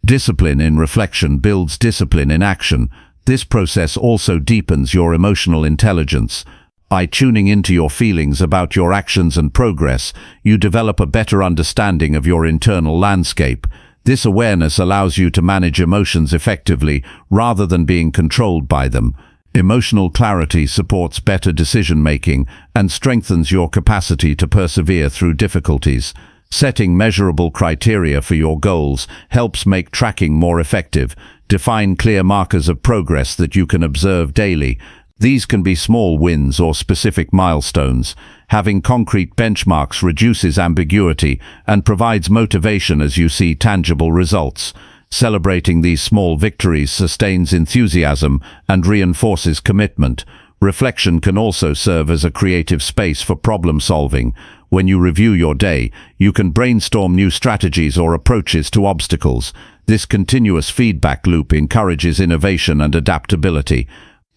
S1: Discipline in reflection builds discipline in action. This process also deepens your emotional intelligence. By tuning into your feelings about your actions and progress, you develop a better understanding of your internal landscape. This awareness allows you to manage emotions effectively rather than being controlled by them. Emotional clarity supports better decision-making and strengthens your capacity to persevere through difficulties. Setting measurable criteria for your goals helps make tracking more effective. Define clear markers of progress that you can observe daily. These can be small wins or specific milestones. Having concrete benchmarks reduces ambiguity and provides motivation as you see tangible results. Celebrating these small victories sustains enthusiasm and reinforces commitment. Reflection can also serve as a creative space for problem solving. When you review your day, you can brainstorm new strategies or approaches to obstacles. This continuous feedback loop encourages innovation and adaptability.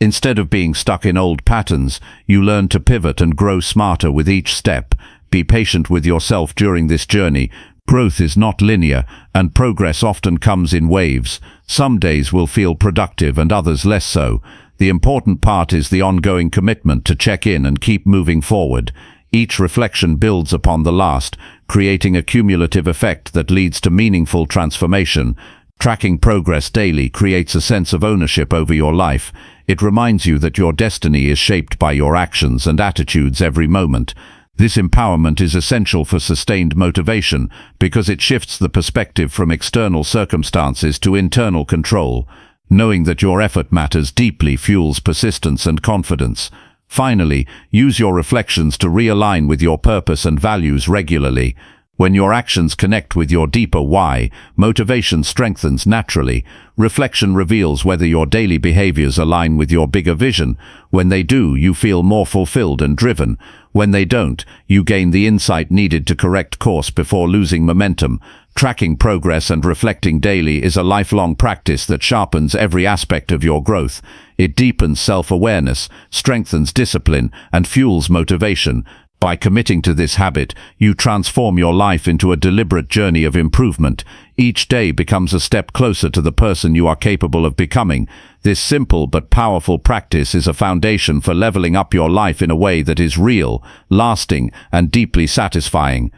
S1: Instead of being stuck in old patterns, you learn to pivot and grow smarter with each step. Be patient with yourself during this journey. Growth is not linear, and progress often comes in waves. Some days will feel productive and others less so. The important part is the ongoing commitment to check in and keep moving forward. Each reflection builds upon the last, creating a cumulative effect that leads to meaningful transformation. Tracking progress daily creates a sense of ownership over your life. It reminds you that your destiny is shaped by your actions and attitudes every moment. This empowerment is essential for sustained motivation because it shifts the perspective from external circumstances to internal control. Knowing that your effort matters deeply fuels persistence and confidence. Finally, use your reflections to realign with your purpose and values regularly. When your actions connect with your deeper why, motivation strengthens naturally. Reflection reveals whether your daily behaviors align with your bigger vision. When they do, you feel more fulfilled and driven. When they don't, you gain the insight needed to correct course before losing momentum. Tracking progress and reflecting daily is a lifelong practice that sharpens every aspect of your growth. It deepens self-awareness, strengthens discipline, and fuels motivation. By committing to this habit, you transform your life into a deliberate journey of improvement. Each day becomes a step closer to the person you are capable of becoming. This simple but powerful practice is a foundation for leveling up your life in a way that is real, lasting, and deeply satisfying.